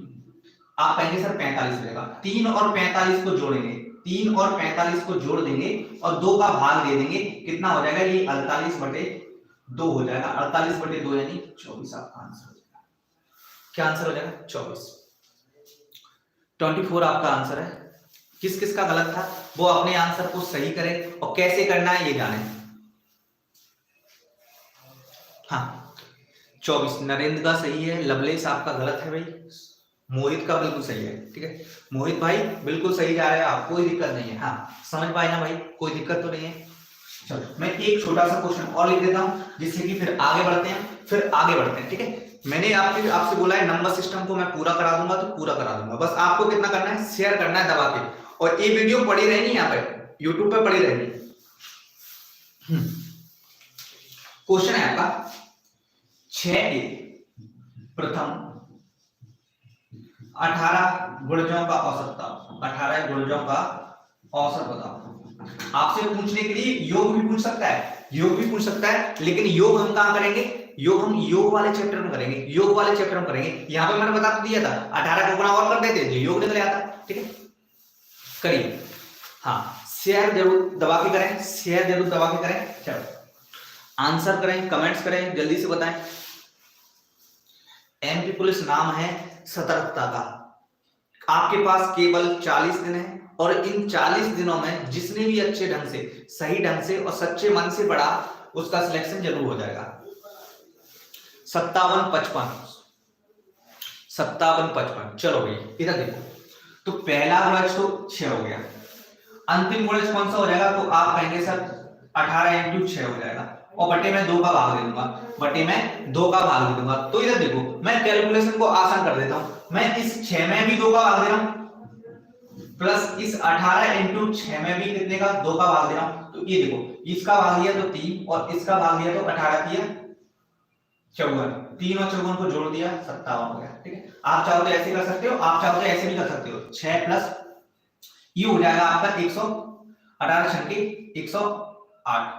आप कहेंगे सर 45 हो जाएगा। 3 और 45 को जोड़ेंगे, 3 और 45 को जोड़ देंगे और 2 का भाग दे देंगे, कितना हो जाएगा? ये 48/2 हो जाएगा। 48/2 यानी 24 आपका आंसर हो जाएगा। क्या आंसर हो जाएगा? 24। 24 आपका आंसर है। किस किस का गलत था वो अपने आंसर को सही करें, और कैसे करना है ये जाने। हाँ 24 नरेंद्र का सही है, लवलेश आपका गलत है भाई, मोहित का बिल्कुल सही है। ठीक है, मोहित भाई बिल्कुल सही जा रहे हैं आप, कोई दिक्कत नहीं है। हाँ समझ पाए ना भाई, कोई दिक्कत तो नहीं है। चलो मैं एक छोटा सा क्वेश्चन और लिख देता हूं, जिससे कि फिर आगे बढ़ते हैं। ठीक है, मैंने आपसे बोला है नंबर सिस्टम को मैं पूरा करा दूंगा, तो पूरा करा दूंगा। बस आपको कितना करना है? शेयर करना है दबा के, और ये वीडियो पड़ी रहनी यहाँ पे यूट्यूब पे पड़ी रहनी। क्वेश्चन है आपका 6 के प्रथम 18 गुणजों का औसत बताओ। 18 गुणजों का औसत बताओ। आपसे पूछने के लिए योग भी पूछ सकता है, लेकिन योग हम कहां करेंगे? हम योग वाले चैप्टर में करेंगे। यहाँ पे मैंने बता तो दिया था, 18 को गुणा और कर देते जो योग निकल आता। ठीक है, करिए। हाँ शेयर जरूर दबा के करें, चलो आंसर करें, कमेंट्स करें, जल्दी से बताएं। एमपी पुलिस नाम है सतर्कता का। आपके पास केवल 40 दिन है, और इन 40 दिनों में जिसने भी अच्छे ढंग से, सही ढंग से और सच्चे मन से पढ़ा, उसका सिलेक्शन जरूर हो जाएगा। 57-55 चलो भाई इधर देखो, तो पहला गुणज तो 6 हो गया, अंतिम गुणज कौन सा हो जाएगा? तो आप कहेंगे सर 18 × 6 हो जाएगा, और बटे में 2 का भाग दे दूंगा। तो इधर देखो मैं कैलकुलेशन को आसान कर देता हूं, मैं इस 6 में भी 2 का भाग दे रहा हूं, प्लस इस 18 × 6 में भी कितने का? 2 का भाग दे रहा हूं। तो ये देखो, इसका भाग दिया तो 3 और इसका भाग दिया तो 18 किया 54, 3 और 54 को जोड़ दिया 57 हो गया। ठीक है, आप चाहो तो ऐसे कर सकते हो, आप चाहो तो ऐसे भी कर सकते हो। 6 प्लस ये हो जाएगा आपका 118 छक्के 108,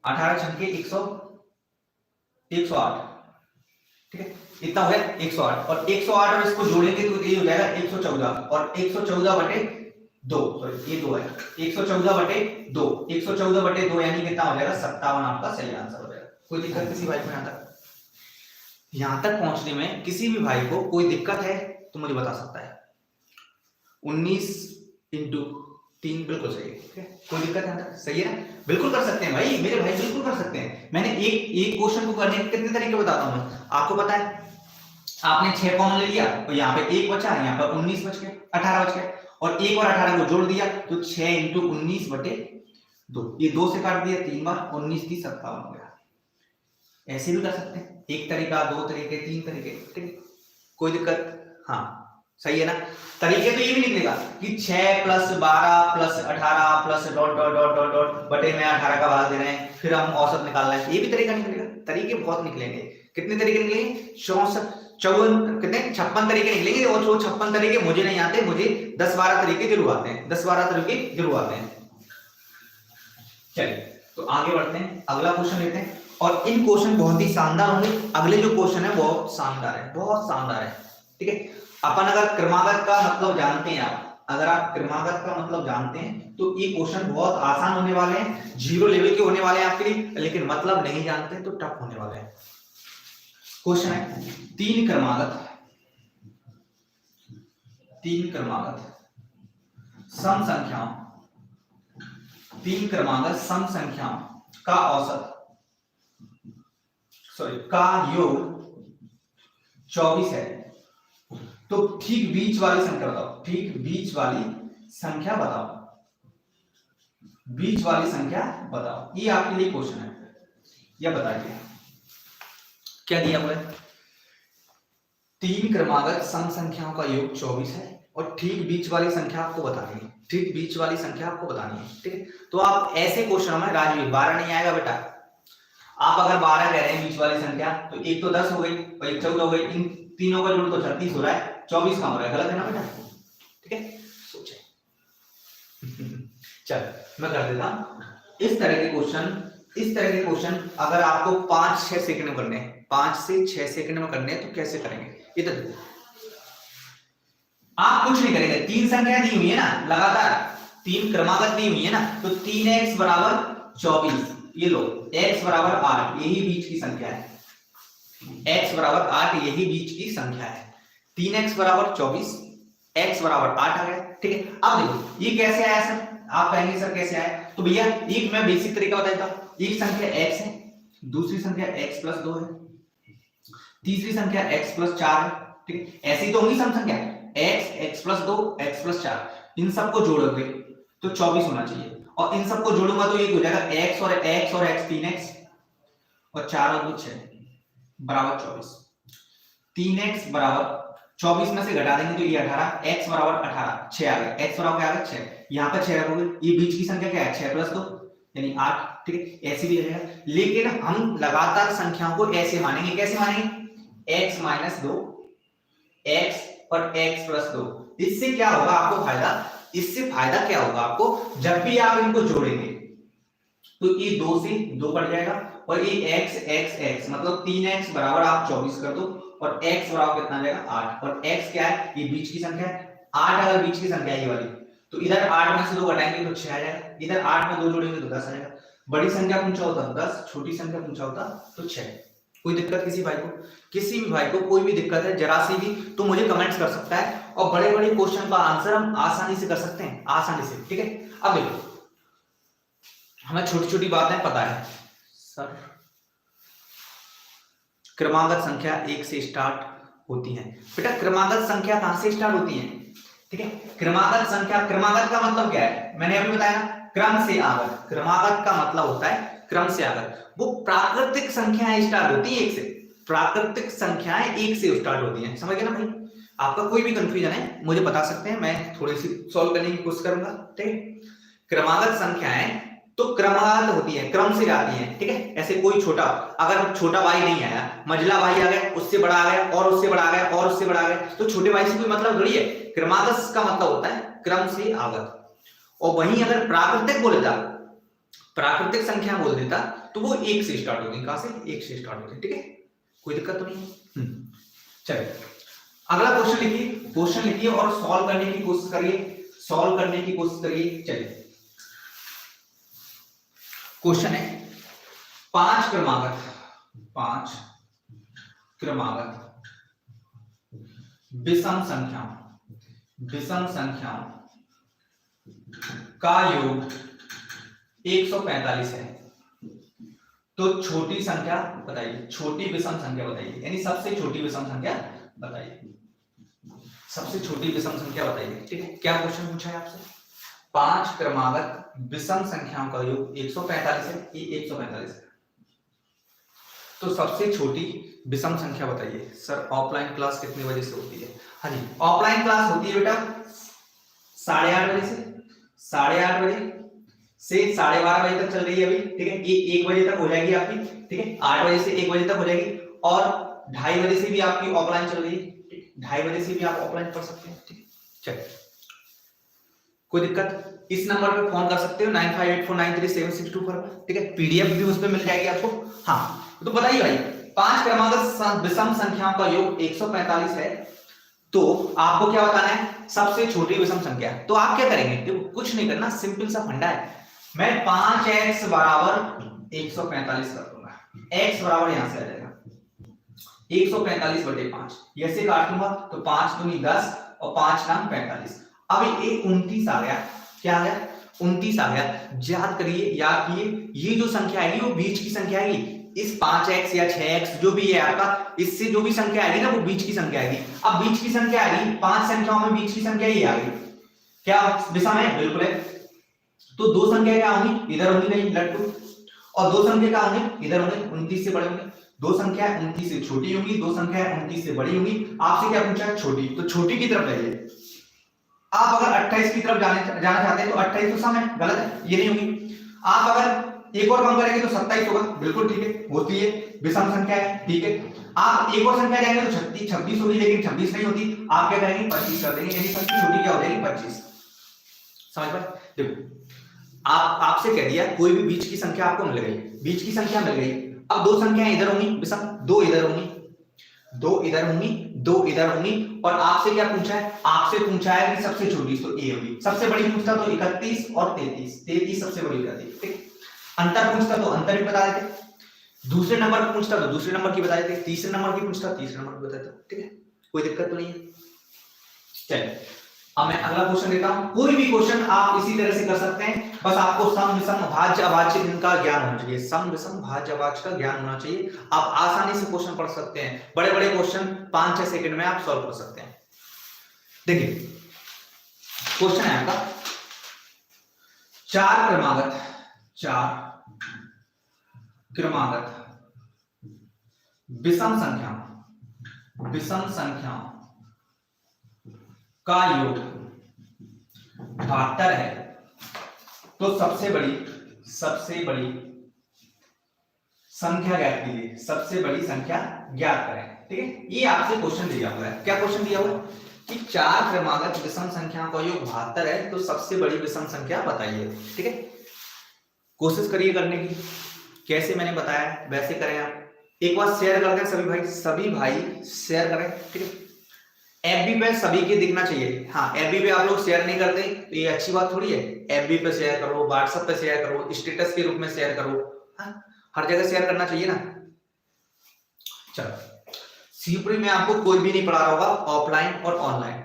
18 छक्के 108। ठीक है, इतना हो गया 108, और 108 और इसको जोड़ेंगे तो ये हो जाएगा 114, और 114/2 सॉरी ये 2 है, 114/2 यानी कितना हो जाएगा? 57 आपका सही आंसर हो जाएगा। कोई दिक्कत किसी भाई को यहां तक पहुंचने में? किसी भी भाई को कोई दिक्कत है तो मुझे बता सकता है। 19 × 3 बिल्कुल सही है, ठीक है, कोई दिक्कत है? सही है ना, बिल्कुल कर सकते हैं भाई, मेरे भाई बिल्कुल कर सकते हैं। मैंने एक क्वेश्चन को करने के कितने तरीके बताता हूं मैं आपको पता है। आपने 6 कॉमन ले लिया तो यहाँ पे 1 बचा, यहाँ पर 19 बच गए, 18 बच गए, और 1 और 18 को जोड़ दिया तो 6 × 19 बटे 2, ये 2 से काट दिया 3 बार, 19 30 57 हो गया। ऐसे भी कर सकते हैं, एक तरीका, 2 तरीके, 3 तरीके, ठीक है, कोई दिक्कत? हाँ सही है ना। तरीके तो ये भी निकलेगा कि 6 + 12 + 18 plus dot dot dot dot dot बटे में 18 का भाग दे रहे हैं, फिर हम औसत निकालना है, ये भी तरीका निकलेगा। तरीके बहुत निकलेंगे। कितने तरीके निकलेंगे? 64 54 कितने 56 तरीके निकलेंगे, और जो 56 तरीके मुझे नहीं आते, मुझे 10-12 तरीके जरूर आते हैं, 10-12 तरीके जरूर आते हैं। चलिए तो आगे बढ़ते हैं, अगला क्वेश्चन लेते हैं, और इन क्वेश्चन बहुत ही शानदार होंगे। अगले जो क्वेश्चन है बहुत शानदार है, बहुत शानदार है, ठीक है। अपन अगर क्रमागत का मतलब जानते हैं, आप अगर आप क्रमागत का मतलब जानते हैं तो ये क्वेश्चन बहुत आसान होने वाले हैं, 0 लेवल के होने वाले हैं आपके लिए, लेकिन मतलब नहीं जानते तो टफ होने वाले हैं। क्वेश्चन है 3 क्रमागत सम संख्याओं, 3 क्रमागत सम संख्याओं का औसत का योग 24 है, तो ठीक बीच वाली संख्या बताओ, ठीक बीच वाली संख्या बताओ, बीच वाली संख्या बताओ। ये आपके लिए क्वेश्चन है, यह बताइए क्या दिया हुआ है। 3 क्रमागत सम संख्याओं का योग 24 है और ठीक बीच वाली संख्या आपको बतानी है, ठीक बीच वाली संख्या आपको बतानी है, ठीक है। तो आप ऐसे क्वेश्चन में राजवीर 12 नहीं आएगा बेटा, आप अगर 12 कह रहे हैं बीच वाली संख्या, तो एक तो 10 हो गई और एक 14 हो गई, इन तीनों का जोड़ तो 36 हो रहा है, 24 कहां हो रहा है? गलत है ना बेटा, ठीक है, सोचे। चल मैं कर देता हूं इस तरह के क्वेश्चन अगर आपको 5-6 सेकंड में करने हैं, 5 से 6 सेकंड में करने हैं, तो कैसे करेंगे ये तो देखो। आप कुछ नहीं करेंगे, 3 संख्या दी हुई है ना, लगातार 3 क्रमागत दी हुई है ना, तो 3x = 24, ये लो x = 8, यही बीच की संख्या है, x = 8 यही बीच की संख्या है, 3x = 24, x = 8 आ गया, ठीक है। अब देखो ये कैसे आया सर, आप कहेंगे सर कैसे आया, तो भैया एक मैं बेसिक तरीका बताता हूं। एक संख्या x है, दूसरी संख्या x + 2 है, तीसरी संख्या x + 4 है, ठीक है। ऐसी तो होगी सम संख्या x + 2 x + 4, इन सबको जोड़ोगे तो 24 होना चाहिए, और इन सबको जोड़ूंगा तो ये हो जाएगा x और x 3x और 4 और 2 6 बराबर 24, 3x बराबर 24 में से घटा देंगे तो ये 18, x बराबर 18, 6 आ गया, x बराबर क्या आ गया 6, यहाँ पर 6 रखोगे, ये बीच की संख्या क्या है 6 + 2 यानी 8, ठीक है, ऐसे भी रहेगा। लेकिन हम लगातार संख्याओं को ऐसे मानेंगे, कैसे मानेंगे, x - 2 x और x + 2, इससे क्या होगा आपको फायदा, इससे फायदा क्या होगा आपको, जब भी आप इनको जोड़ेंगे तो ये 2 से 2 कट जाएगा, और ये x मतलब 3x बराबर आप 24 कर दो, और x बराबर कितना आ जाएगा 8, और x क्या है, ये बीच की संख्या है, 8 अगर बीच की संख्या है ये वाली, तो इधर 8 में से 2 घटाएंगे तो 6 आ जाएगा, इधर 8 में 2 जोड़ेंगे तो 10 आ जाएगा। बड़ी संख्या पूछा होता 10, छोटी संख्या पूछा होता तो 6। कोई दिक्कत किसी भाई को, किसी भी भाई को कोई भी दिक्कत है जरा सी भी, तो मुझे कमेंट्स कर सकता है, और बड़े बड़े क्वेश्चन का आंसर हम आसानी से कर सकते हैं, आसानी से, ठीक है। अब देखो हमें छोटी छोटी बातें पता है सर, क्रमागत संख्या 1 से स्टार्ट होती है, बेटा क्रमागत संख्या कहां से स्टार्ट होती है, ठीक है। क्रमागत संख्या, क्रमागत का मतलब क्या है, मैंने अभी बताया ना, क्रम से आगत, क्रमागत का मतलब होता है क्रम से आगत। वो प्राकृतिक संख्याएं स्टार्ट होती है 1 से, प्राकृतिक संख्याएं 1 से स्टार्ट होती हैं, समझ गए ना भाई। आपका कोई भी कंफ्यूजन है मुझे बता सकते हैं, मैं थोड़ी सी सॉल्व करने की कोशिश करूंगा, ठीक है। क्रमागत संख्याएं तो क्रमागत होती है, क्रम से आती है, ठीक है। ऐसे कोई छोटा, अगर छोटा भाई नहीं आया, मझला भाई आ गया, उससे बड़ा आ गया, और उससे बड़ा आ गया, और उससे बड़ा आ गया, तो छोटे भाई से कोई मतलब थोड़ी है। क्रमागत का मतलब होता है क्रम से आगत। और वहीं अगर प्राकृतिक बोल देता, प्राकृतिक संख्या बोल देता, तो वो 1 से स्टार्ट होगी, कहां से, 1 से स्टार्ट होगी, ठीक है। कोई दिक्कत तो नहीं। चलिए अगला क्वेश्चन लिखिए और सॉल्व करने की कोशिश करिए, सॉल्व करने की कोशिश करिए। चलिए क्वेश्चन है 5 क्रमागत विषम संख्याओं का योग 145 है तो छोटी संख्या बताइए, छोटी विषम संख्या बताइए, यानी सबसे छोटी विषम संख्या बताइए, सबसे छोटी विषम संख्या बताइए। ठीक है, क्या क्वेश्चन पूछा है आपसे? 5 क्रमागत विषम संख्याओं का योग 145 है, ये 145 है, तो सबसे छोटी विषम संख्या बताइए। सर ऑफलाइन क्लास कितने बजे से होती है? हाँ जी, ऑफलाइन क्लास होती है बेटा 8:30 बजे से, 8:30 बजे से 12:30 बजे तक चल रही है अभी। ठीक है, ये 1 बजे तक हो जाएगी आपकी। ठीक है, 8 बजे से 1 बजे तक हो जाएगी, और 2:30 बजे से भी आपकी ऑफलाइन चल रही है। 2:30 बजे से भी आप ऑफलाइन पढ़ सकते हैं। ठीक है, चलिए, कोई दिक्कत? इस नंबर पे फोन कर सकते हो 9584937624 पर। ठीक है, पीडीएफ भी उस पे मिल जाएगी आपको। हाँ, तो बताइए भाई, 5 क्रमागत विषम संख्याओं का योग 145 है, तो आपको क्या बताना है? सबसे छोटी विषम संख्या। तो आप क्या करेंगे? देखो, कुछ नहीं करना, सिंपल सा फंडा है। मैं 5x बराबर 145 कर दूंगा, x बराबर यहां से आ जाएगा 145/5, ऐसे काट दूंगा तो 5 दूनी 10 और 5 नाम 45। अब ये 29 आ गया। क्या आ गया? 29 आ गया। याद करिए, याद किए, ये जो संख्या आएगी वो बीच की संख्या आएगी। इस 5x या 6x जो भी है आपका, इससे जो भी संख्या आएगी ना वो बीच की संख्या आएगी। अब बीच की संख्या आएगी, 5 संख्याओं में बीच की संख्या ही आ गई। क्या विषम है? बिल्कुल है। तो दो संख्या क्या होंगी? इधर होंगी नहीं लट्टू, और दो संख्या क्या होंगी? इधर होंगे, 29 से बड़े होंगे। दो संख्या 29 से छोटी होंगी, दो संख्या 29 से बड़ी होंगी। आपसे क्या पूछा है? छोटी, तो छोटी की तरफ जाइए। आप अगर 28 की तरफ जाना चाहते हैं तो 28 तो सम है, गलत है, ये नहीं होगी। आप अगर एक और कम करेंगे तो 27 होगा, बिल्कुल ठीक है, होती है, विषम संख्या है। ठीक है, आप एक और संख्या जाएंगे तो 26 होगी, लेकिन 26 नहीं होती। आप क्या करेंगे? 25 कर देंगे, यानी सबसे छोटी क्या हो जाएगी? 25। समझ पाए? देखो, आपसे कह दिया कोई भी बीच की संख्या आपको मिल गई, बीच की संख्या मिल गई। अब दो संख्याएं इधर होंगी विषम, दो इधर होंगी, दो इधर होंगी, दो इधर होंगी, और आपसे क्या पूछा है? आपसे पूछा है कि सबसे छोटी, तो ए होगी। सबसे बड़ी पूछता तो 31 और 33, 33 सबसे बड़ी हो जाती है। ठीक, अंतर पूछता तो अंतर भी बता देते, दूसरे नंबर पर पूछता तो दूसरे नंबर की बता देते, तीसरे नंबर की पूछता तीसरे नंबर की बता देते। ठीक है, कोई दिक्कत तो नहीं है। चलिए, अब मैं अगला क्वेश्चन देता हूं। कोई भी क्वेश्चन आप इसी तरह से कर सकते हैं, बस आपको सम विषम भाज्य अभाज्य इनका ज्ञान होना चाहिए। सम विषम भाज्य अभाज्य का ज्ञान होना चाहिए। आप आसानी से क्वेश्चन पढ़ सकते हैं, बड़े बड़े क्वेश्चन 5-6 सेकंड में आप सॉल्व कर सकते हैं। देखिए, क्वेश्चन है आपका, 4 क्रमागत विषम संख्याओं का योग 72 है, तो सबसे बड़ी संख्या ज्ञात कीजिए, सबसे बड़ी संख्या ज्ञात करें। ठीक है, ये आपसे क्वेश्चन दिया हुआ है। क्या क्वेश्चन दिया हुआ है? कि 4 क्रमागत विषम संख्याओं का योग 72 है, तो सबसे बड़ी विषम संख्या बताइए। ठीक है, कोशिश करिए करने की, कैसे मैंने बताया वैसे करें आप। एक बार शेयर कर दें सभी भाई शेयर करें। ठीक है, एफबी पे सभी के दिखना चाहिए। हाँ, एफबी पे आप लोग शेयर नहीं करते तो ये अच्छी बात थोड़ी है। एफबी पे शेयर करो, व्हाट्सएप पे शेयर करो, स्टेटस के रूप में शेयर करो। हाँ, हर जगह शेयर करना चाहिए ना। चलो, सीपीडी में आपको कोई भी नहीं पढ़ा रहा होगा, ऑफलाइन और ऑनलाइन,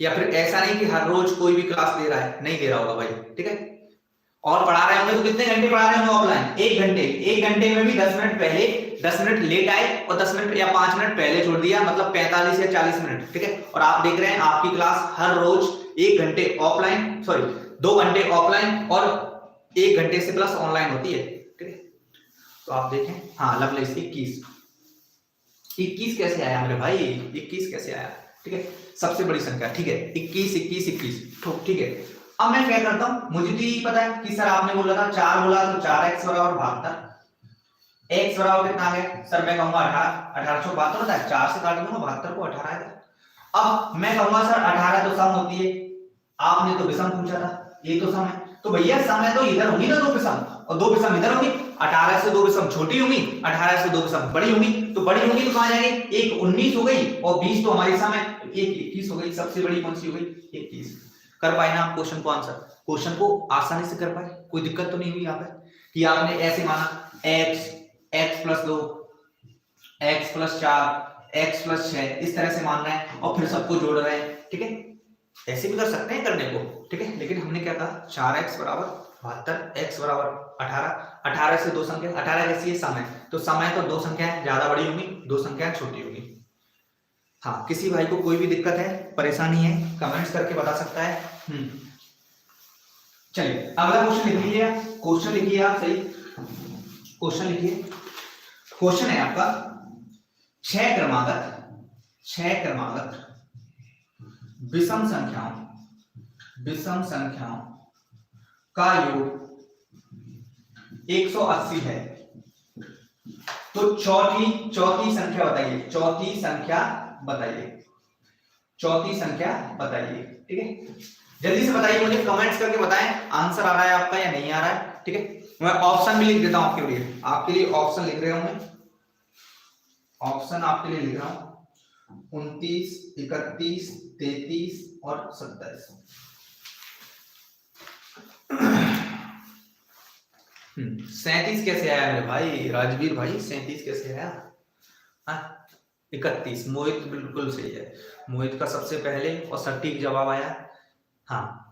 या फिर ऐसा नहीं कि हर रोज कोई भी क्लास दे रहा है, नहीं दे रहा होगा भाई। ठीक है, और पढ़ा रहे होंगे तो कितने घंटे पढ़ा रहे होंगे ऑफलाइन? 1 घंटे। 1 घंटे में भी 10 मिनट पहले, 10 मिनट लेट आए और 10 मिनट या 5 मिनट पहले छोड़ दिया, मतलब 45 या 40 मिनट। ठीक है, और आप देख रहे हैं आपकी क्लास हर रोज 1 घंटे ऑफलाइन, सॉरी 2 घंटे ऑफलाइन और 1 घंटे से प्लस ऑनलाइन होती है। ठीक है, तो आप देखें। हाँ, लवलेस 21 कैसे आया मेरे भाई? 21 कैसे आया? ठीक है, सबसे बड़ी संख्या। ठीक है, 21 ठीक है। अब मैं क्या करता हूं, मुझे तो यही पता है कि सर आपने बोला था 4 बोला तो 4x बराबर 72, x बराबर कितना आ गया? सर मैं कहूंगा 1872 होता है, 4 से काट दूंगा 72 को 18 आएगा। अब मैं कहूंगा सर 18 तो सम होती है, आपने तो विषम पूछा था, ये तो सम है, तो भैया सम है तो इधर होंगी ना 2 विषम, और 2 विषम इधर होंगी। 18 से 2 विषम छोटी होंगी, 18 से 2 विषम बड़ी होंगी, तो बड़ी होंगी तो कहां जाएंगे? एक 19 हो गई और 20 तो हमारी सम है, तो एक 21 हो गई। सबसे बड़ी कौन सी हो गई? 21। कर पाए ना आप क्वेश्चन को आंसर? क्वेश्चन को आसानी से कर पाए, कोई दिक्कत तो नहीं हुई यहाँ पे कि आपने ऐसे माना x plus 2, x plus 4, x plus 6, इस तरह से मानना है और फिर सबको जोड़ रहे हैं। ठीक है, ऐसे भी कर सकते हैं करने को, ठीक है, लेकिन हमने क्या कहा 4x बराबर 72, x बराबर 18, 18 से दो संख्या, 18 कैसी है सम है, तो सम है तो दो संख्याएं ज्यादा बड़ी होंगी, दो संख्याएं छोटी होंगी। हाँ, किसी भाई को कोई भी दिक्कत है, परेशानी है, कमेंट्स करके बता सकता है। चलिए अगला क्वेश्चन लिख लीजिए, क्वेश्चन लिखिए आप, सही क्वेश्चन लिखिए। क्वेश्चन है आपका 6 क्रमागत विषम संख्याओं का योग 180 है, तो चौथी संख्या बताइए, चौथी संख्या बताइए, ठीक है, जल्दी से बताइए मुझे, कमेंट्स करके बताएं आंसर आ रहा है आपका या नहीं आ रहा है, ठीक है। मैं ऑप्शन भी लिख देता हूं आपके लिए ऑप्शन लिख रहा हूं मैं, ऑप्शन आपके लिए लिख रहा हूं 29, 31, 33 और 27। 37 कैसे आया मेरे भाई राजवीर भाई, 37 कैसे आया? 31, मोहित बिल्कुल सही है, मोहित का सबसे पहले और सटीक जवाब आया। हाँ,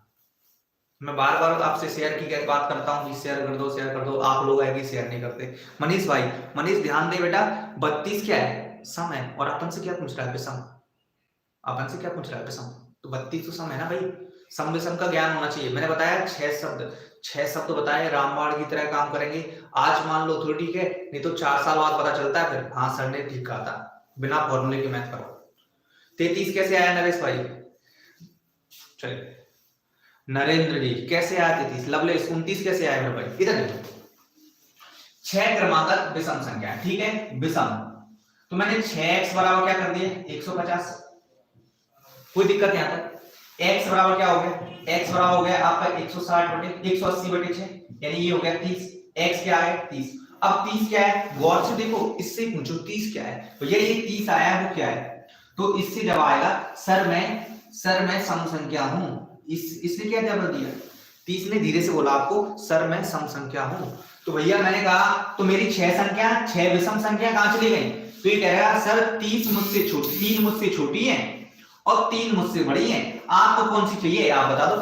मैं बार बार आपसे शेयर की बात करता हूँ कि शेयर कर दो, आप लोग है कि शेयर नहीं करते। मनीष भाई, मनीष ध्यान दे बेटा, 32 क्या है, सम है, और अपन से क्या पूछ रहा है विषम, अपन से क्या पूछ रहा है विषम, तो 32 तो सम है ना भाई, सम विषम का ज्ञान होना चाहिए। मैंने बताया 6 शब्द बताए, रामबाण की तरह काम करेंगे, आज मान लो थोड़ी ठीक है, नहीं तो 4 साल बाद पता चलता है फिर हाँ सर ने ठीक कहा था, बिना फॉर्मूले के मैथ करो। 33 कैसे आया नरेश भाई? चलिए नरेंद्र जी कैसे आया 33? लवलेश 29 कैसे आया मेरे भाई? इधर देखो, 6 क्रमागत विषम संख्या, ठीक है, विषम, तो मैंने 6x बराबर क्या कर दिया 150, कोई दिक्कत यहां तक। x बराबर क्या हो गया, x बराबर हो गया आपका 180/6, यानी ये हो गया 30, x क्या है 30। अब 30 क्या है, गौर से देखो, इससे पूछो 30 क्या है, तो ये 30 आया है वो क्या है, तो इससे जब आएगा सर मैं सम संख्या हूं, इसने क्या जवाब दिया, 30 ने धीरे से बोला आपको सर मैं सम संख्या हूं, तो भैया मैंने कहा तो मेरी 6 विषम संख्या कहां चली गई, तो ये कह रहा है सर 3 मुझसे छोटी है और 3 मुझसे बड़ी है, आपको कौन सी चाहिए आप बता दो,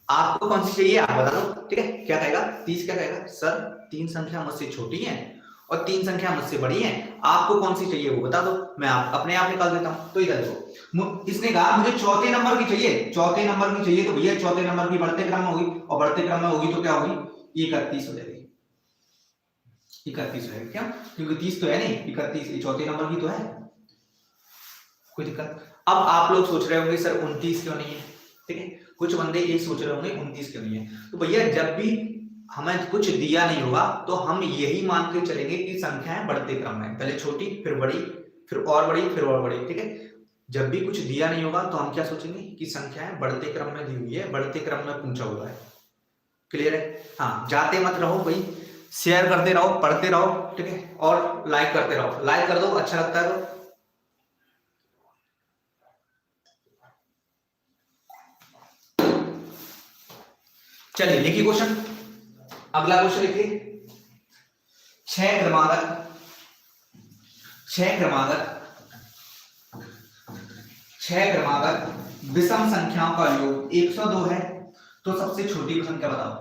आपको कौन सी चाहिए आप बता दो, ठीक है। क्या कहेगा 30 क्या कहेगा, सर 3 संख्या मुझसे छोटी है और 3 संख्या मुझसे बड़ी है, आपको कौन सी चाहिए वो बता दो, मैं अपने आप निकाल देता हूं। तो इधर देखो, इसने कहा मुझे चौथे नंबर की चाहिए, तो भैया चौथे नंबर की बढ़ते क्रम में होगी, और बढ़ते क्रम में होगी तो क्या होगी 31 हो जाएगी, 31 हो जाएगी, क्या, क्योंकि 30 तो है नहीं, 31 चौथे नंबर की तो है, कोई दिक्कत। अब आप लोग सोच रहे होंगे सर 29 क्यों नहीं है, ठीक है, कुछ बंदे ये सोच रहे होंगे 29 क्यों नहीं है, तो भैया जब भी हमें कुछ दिया नहीं होगा तो हम यही मान के चलेंगे कि संख्याएं बढ़ते क्रम में, पहले छोटी फिर बड़ी फिर और बड़ी फिर और बड़ी, ठीक है। जब भी कुछ दिया नहीं होगा तो हम क्या सोचेंगे कि संख्याएं बढ़ते क्रम में दी हुई है, बढ़ते क्रम में पूछा हुआ है, क्लियर है। हाँ, जाते मत रहो भाई, शेयर करते रहो, पढ़ते रहो, ठीक है, और लाइक करते रहो, लाइक कर दो अच्छा लगता है तो। चलिए लिखिए क्वेश्चन, अगला क्वेश्चन लिखिए, 6 क्रमागत विषम संख्याओं का योग 102 है, तो सबसे छोटी संख्या बताओ।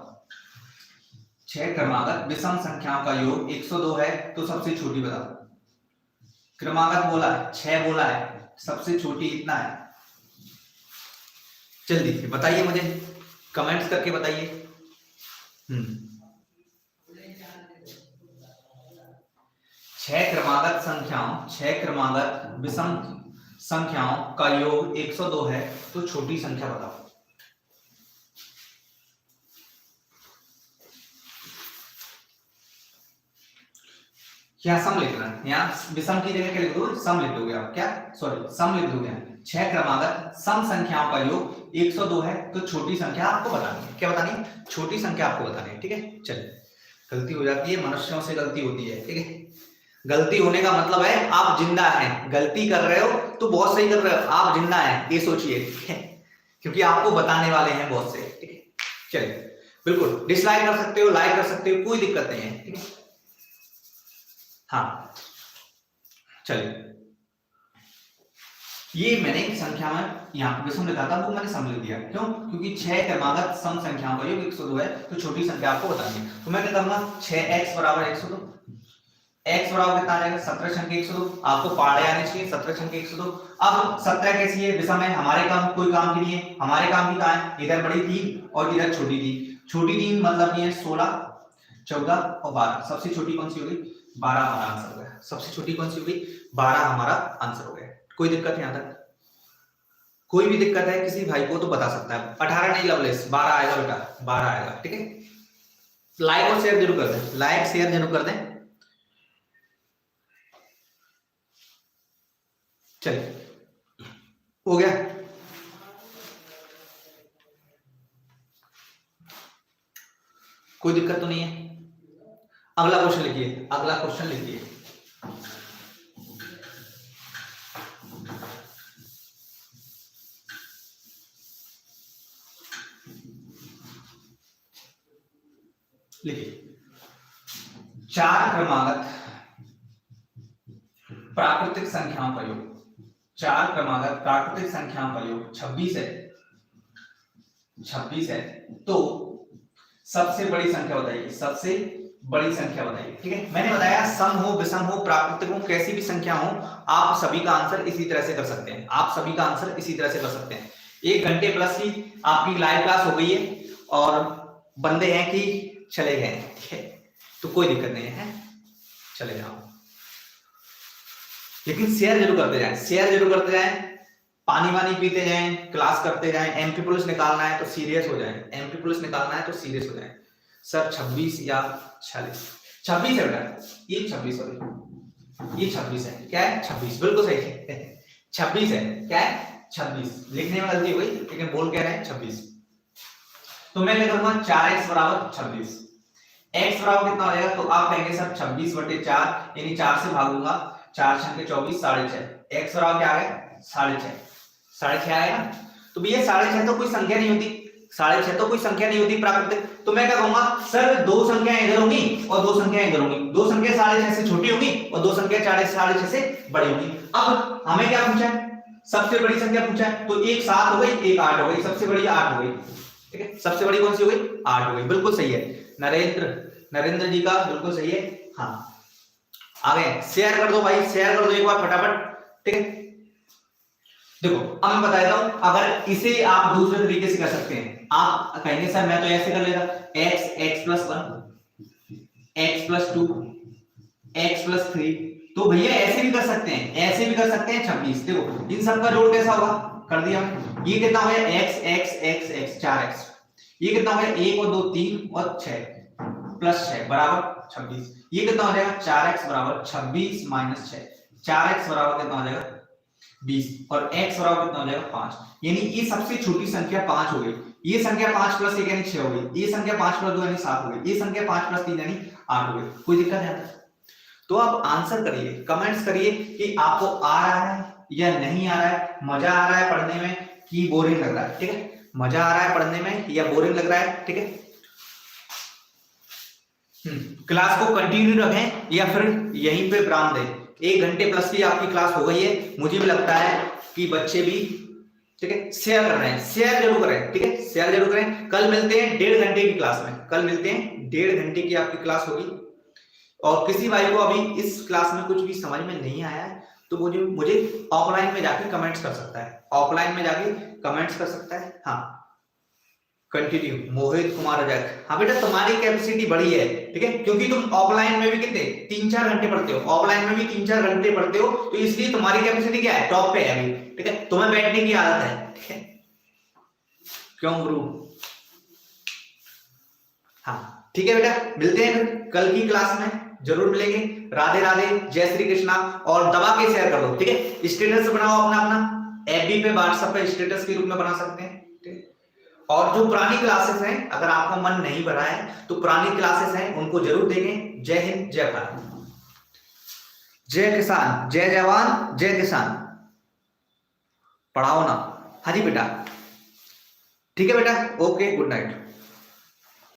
6 क्रमागत विषम संख्याओं का योग 102 है, तो सबसे छोटी बताओ। क्रमागत बोला है 6 बोला है, सबसे छोटी इतना है, जल्दी बताइए मुझे, कमेंट्स करके बताइए। 6 क्रमागत विषम संख्याओं का योग 102 है, तो छोटी संख्या बताओ। क्या सम लिखना है, यहाँ विषम की जगह क्या लिख दोगे, सम लिख दोगे आप, क्या सॉरी सम लिख दोगे। 6 क्रमागत सम संख्याओं का योग 102 है, तो छोटी संख्या आपको बतानी है, क्या बतानी है, छोटी संख्या आपको बतानी है, ठीक है। चलिए, गलती हो जाती है, मनुष्यों से गलती होती है, ठीक है, गलती होने का मतलब है आप जिंदा हैं, गलती कर रहे हो तो बहुत सही कर रहे हो, आप जिंदा हैं ये सोचिए, ठीक है, क्योंकि आपको बताने वाले हैं बहुत से, ठीक है। चलिए बिल्कुल डिसलाइक कर सकते हो, लाइक कर सकते हो, कोई दिक्कत नहीं है, ठीक है। हाँ चलिए ये मैंने संख्या में यहाँ पे विषम लिखा था वो मैंने सम लिख दिया, क्यों? क्योंकि 6 क्रमागत सम संख्याओं का योग 102 है, तो छोटी संख्या आपको बतानी है। तो मैं क्या करूंगा, 6x बराबर 102, x बराबर कितना आ जाएगा 17 छंके 102, आपको पहाड़े आने चाहिए 17 छंके 102। अब 17 कैसी है, विषम है, हमारे काम कोई काम की नहीं है, हमारे काम की कहाँ है, इधर बड़ी 3 और इधर छोटी 3, छोटी 3 मतलब ये है 16 14 और 12, सबसे छोटी कौन सी होगी 12, हमारा आंसर हो गया। सबसे छोटी कौन सी होगी 12, हमारा आंसर हो गया। कोई दिक्कत है यहाँ तक? कोई भी दिक्कत है किसी भाई को तो बता सकता है। 18 नहीं लवलेस, 12 आएगा बेटा, 12 आएगा, ठीक है। लाइक और शेयर जरूर कर दें, लाइक शेयर जरूर कर दें। चलिए हो गया। कोई दिक्कत तो नहीं है? अगला क्वेश्चन लिखिए, अगला क्वेश्चन लिखिए। लिखिए, 4 क्रमागत प्राकृतिक संख्याओं का योग, 4 क्रमागत प्राकृतिक संख्याओं का योग 26 है, 26 है, तो सबसे बड़ी संख्या बताइए, सबसे बड़ी संख्या बताइए, ठीक है। मैंने बताया सम हो, विषम हो, प्राकृतिक हो, कैसी भी संख्या हो, आप सभी का आंसर इसी तरह से कर सकते हैं, आप सभी का आंसर इसी तरह से कर सकते हैं। 1 घंटे प्लस की आपकी लाइव क्लास हो गई है और बंदे हैं कि चले गए, ठीक है, तो कोई दिक्कत नहीं है, चले जाओ, लेकिन शेयर जरूर करते जाएं, शेयर जरूर करते जाएं, पानी वानी पीते जाएं, क्लास करते जाएं। एमपी पुलिस निकालना है तो सीरियस हो जाएं, एमपी पुलिस निकालना है तो सीरियस हो जाएं। सर 26 या 46, 26 है बेटा, ये 26 हो, ये 26 है, क्या है 26, बिल्कुल सही है 26 है, क्या है 26, लिखने में गलती हो गई लेकिन बोल कह रहे हैं 26। तो मैं लिखूंगा 4x बराबर 26, x बराबर कितना हो जाएगा, तो आप कहेंगे सर 26/4 यानी 4 से भागूंगा, 4 छंके 24, 6.5, x बराबर क्या आ गया 6.5, 6.5 आएगा। तो भैया 6.5 तो कोई संख्या नहीं होती, 6.5 तो कोई संख्या नहीं होती प्राकृतिक, तो मैं क्या कहूंगा सर 2 संख्याएं इधर होंगी और 2 संख्याएं इधर होंगी, 2 संख्या 6.5 से छोटी होगी और 2 संख्या 6.5 से बड़ी होगी। अब हमें क्या पूछा है, सबसे बड़ी संख्या पूछा है, तो एक 7 हो गई, एक 8 हो गई, सबसे बड़ी 8 हो गई, ठीक है, सबसे बड़ी कौन सी हो गई 8 हो गई, बिल्कुल सही है। नरेंद्र जी का बिल्कुल सही है, हाँ आ गए। शेयर कर दो भाई, शेयर कर दो एक बार फटाफट, ठीक है। देखो अब मैं बता देता हूं, अगर इसे आप दूसरे तरीके से कर सकते हैं, आप कहेंगे सर मैं तो ऐसे कर लेता, x+1 x+2 x+3, तो भैया ऐसे भी कर सकते हैं, ऐसे भी कर सकते हैं 26। देखो इन सब का जोड़ कैसा होगा, कर दिया मैंने, ये कितना हो गया x x x x 4x, ये कितना हो गया 1 और 2 3 और 6 +6 बराबर 26, ये कितना हो जाएगा 4x बराबर 26 - 6, 4x बराबर कितना हो जाएगा 20 और x बराबर कितना हो जाएगा 5, यानी ये सबसे छोटी संख्या 5 हो गई, ये संख्या 5 + 1 यानी 6 हो गई, ये संख्या 5 + 2 यानी 7 हो गई, ये संख्या 5 + 3 यानी 8 हो गई। कोई दिक्कत है? तो आप आंसर करिए, कमेंट्स करिए कि आपको आ रहा है या नहीं आ रहा है, मजा आ रहा है पढ़ने में कि बोरिंग लग रहा है, ठीक है, मजा आ रहा है पढ़ने में या बोरिंग लग रहा है, ठीक है। क्लास को कंटिन्यू रखें या फिर यहीं पे विराम दें, 1 घंटे प्लस की आपकी क्लास हो गई है, मुझे भी लगता है कि बच्चे भी, ठीक है, शेयर कर रहे हैं, शेयर जरूर करें, ठीक है, शेयर जरूर करें। कल मिलते हैं 1.5 घंटे की क्लास में, कल मिलते हैं 1.5 घंटे की आपकी क्लास होगी, और किसी भाई को अभी इस क्लास में कुछ भी समझ में नहीं आया है तो मुझे ऑफलाइन में जाके कमेंट्स कर सकता है, ऑफलाइन में जाके कमेंट्स कर सकता है। हाँ कंटिन्यू, मोहित कुमार रजक, हाँ बेटा तुम्हारी कैपेसिटी बड़ी है, ठीक है, क्योंकि तुम ऑफलाइन में भी कितने 3-4 घंटे पढ़ते हो, ऑफलाइन में भी 3-4 घंटे पढ़ते हो, तो इसलिए तुम्हारी कैपेसिटी क्या है, टॉप पे है अभी, ठीक है, तुम्हें बैठने की आदत है, ठीक है, क्यों गुरु? हाँ ठीक है बेटा, मिलते हैं फिर कल की क्लास में, जरूर मिलेंगे। राधे राधे, जय श्री कृष्णा, और दबा के शेयर कर दो, ठीक है, स्टेटस बनाओ अपना अपना, एफबी पे व्हाट्सएप पे स्टेटस के रूप में बना सकते हैं, ठीक है। और जो पुरानी क्लासेस हैं, अगर आपका मन नहीं भरा है तो पुरानी क्लासेस हैं उनको जरूर देखें। जय हिंद, जय भारत, जय किसान, जय जवान, जय किसान, पढ़ाओ ना। हाँ जी बेटा, ठीक है बेटा, ओके, गुड नाइट।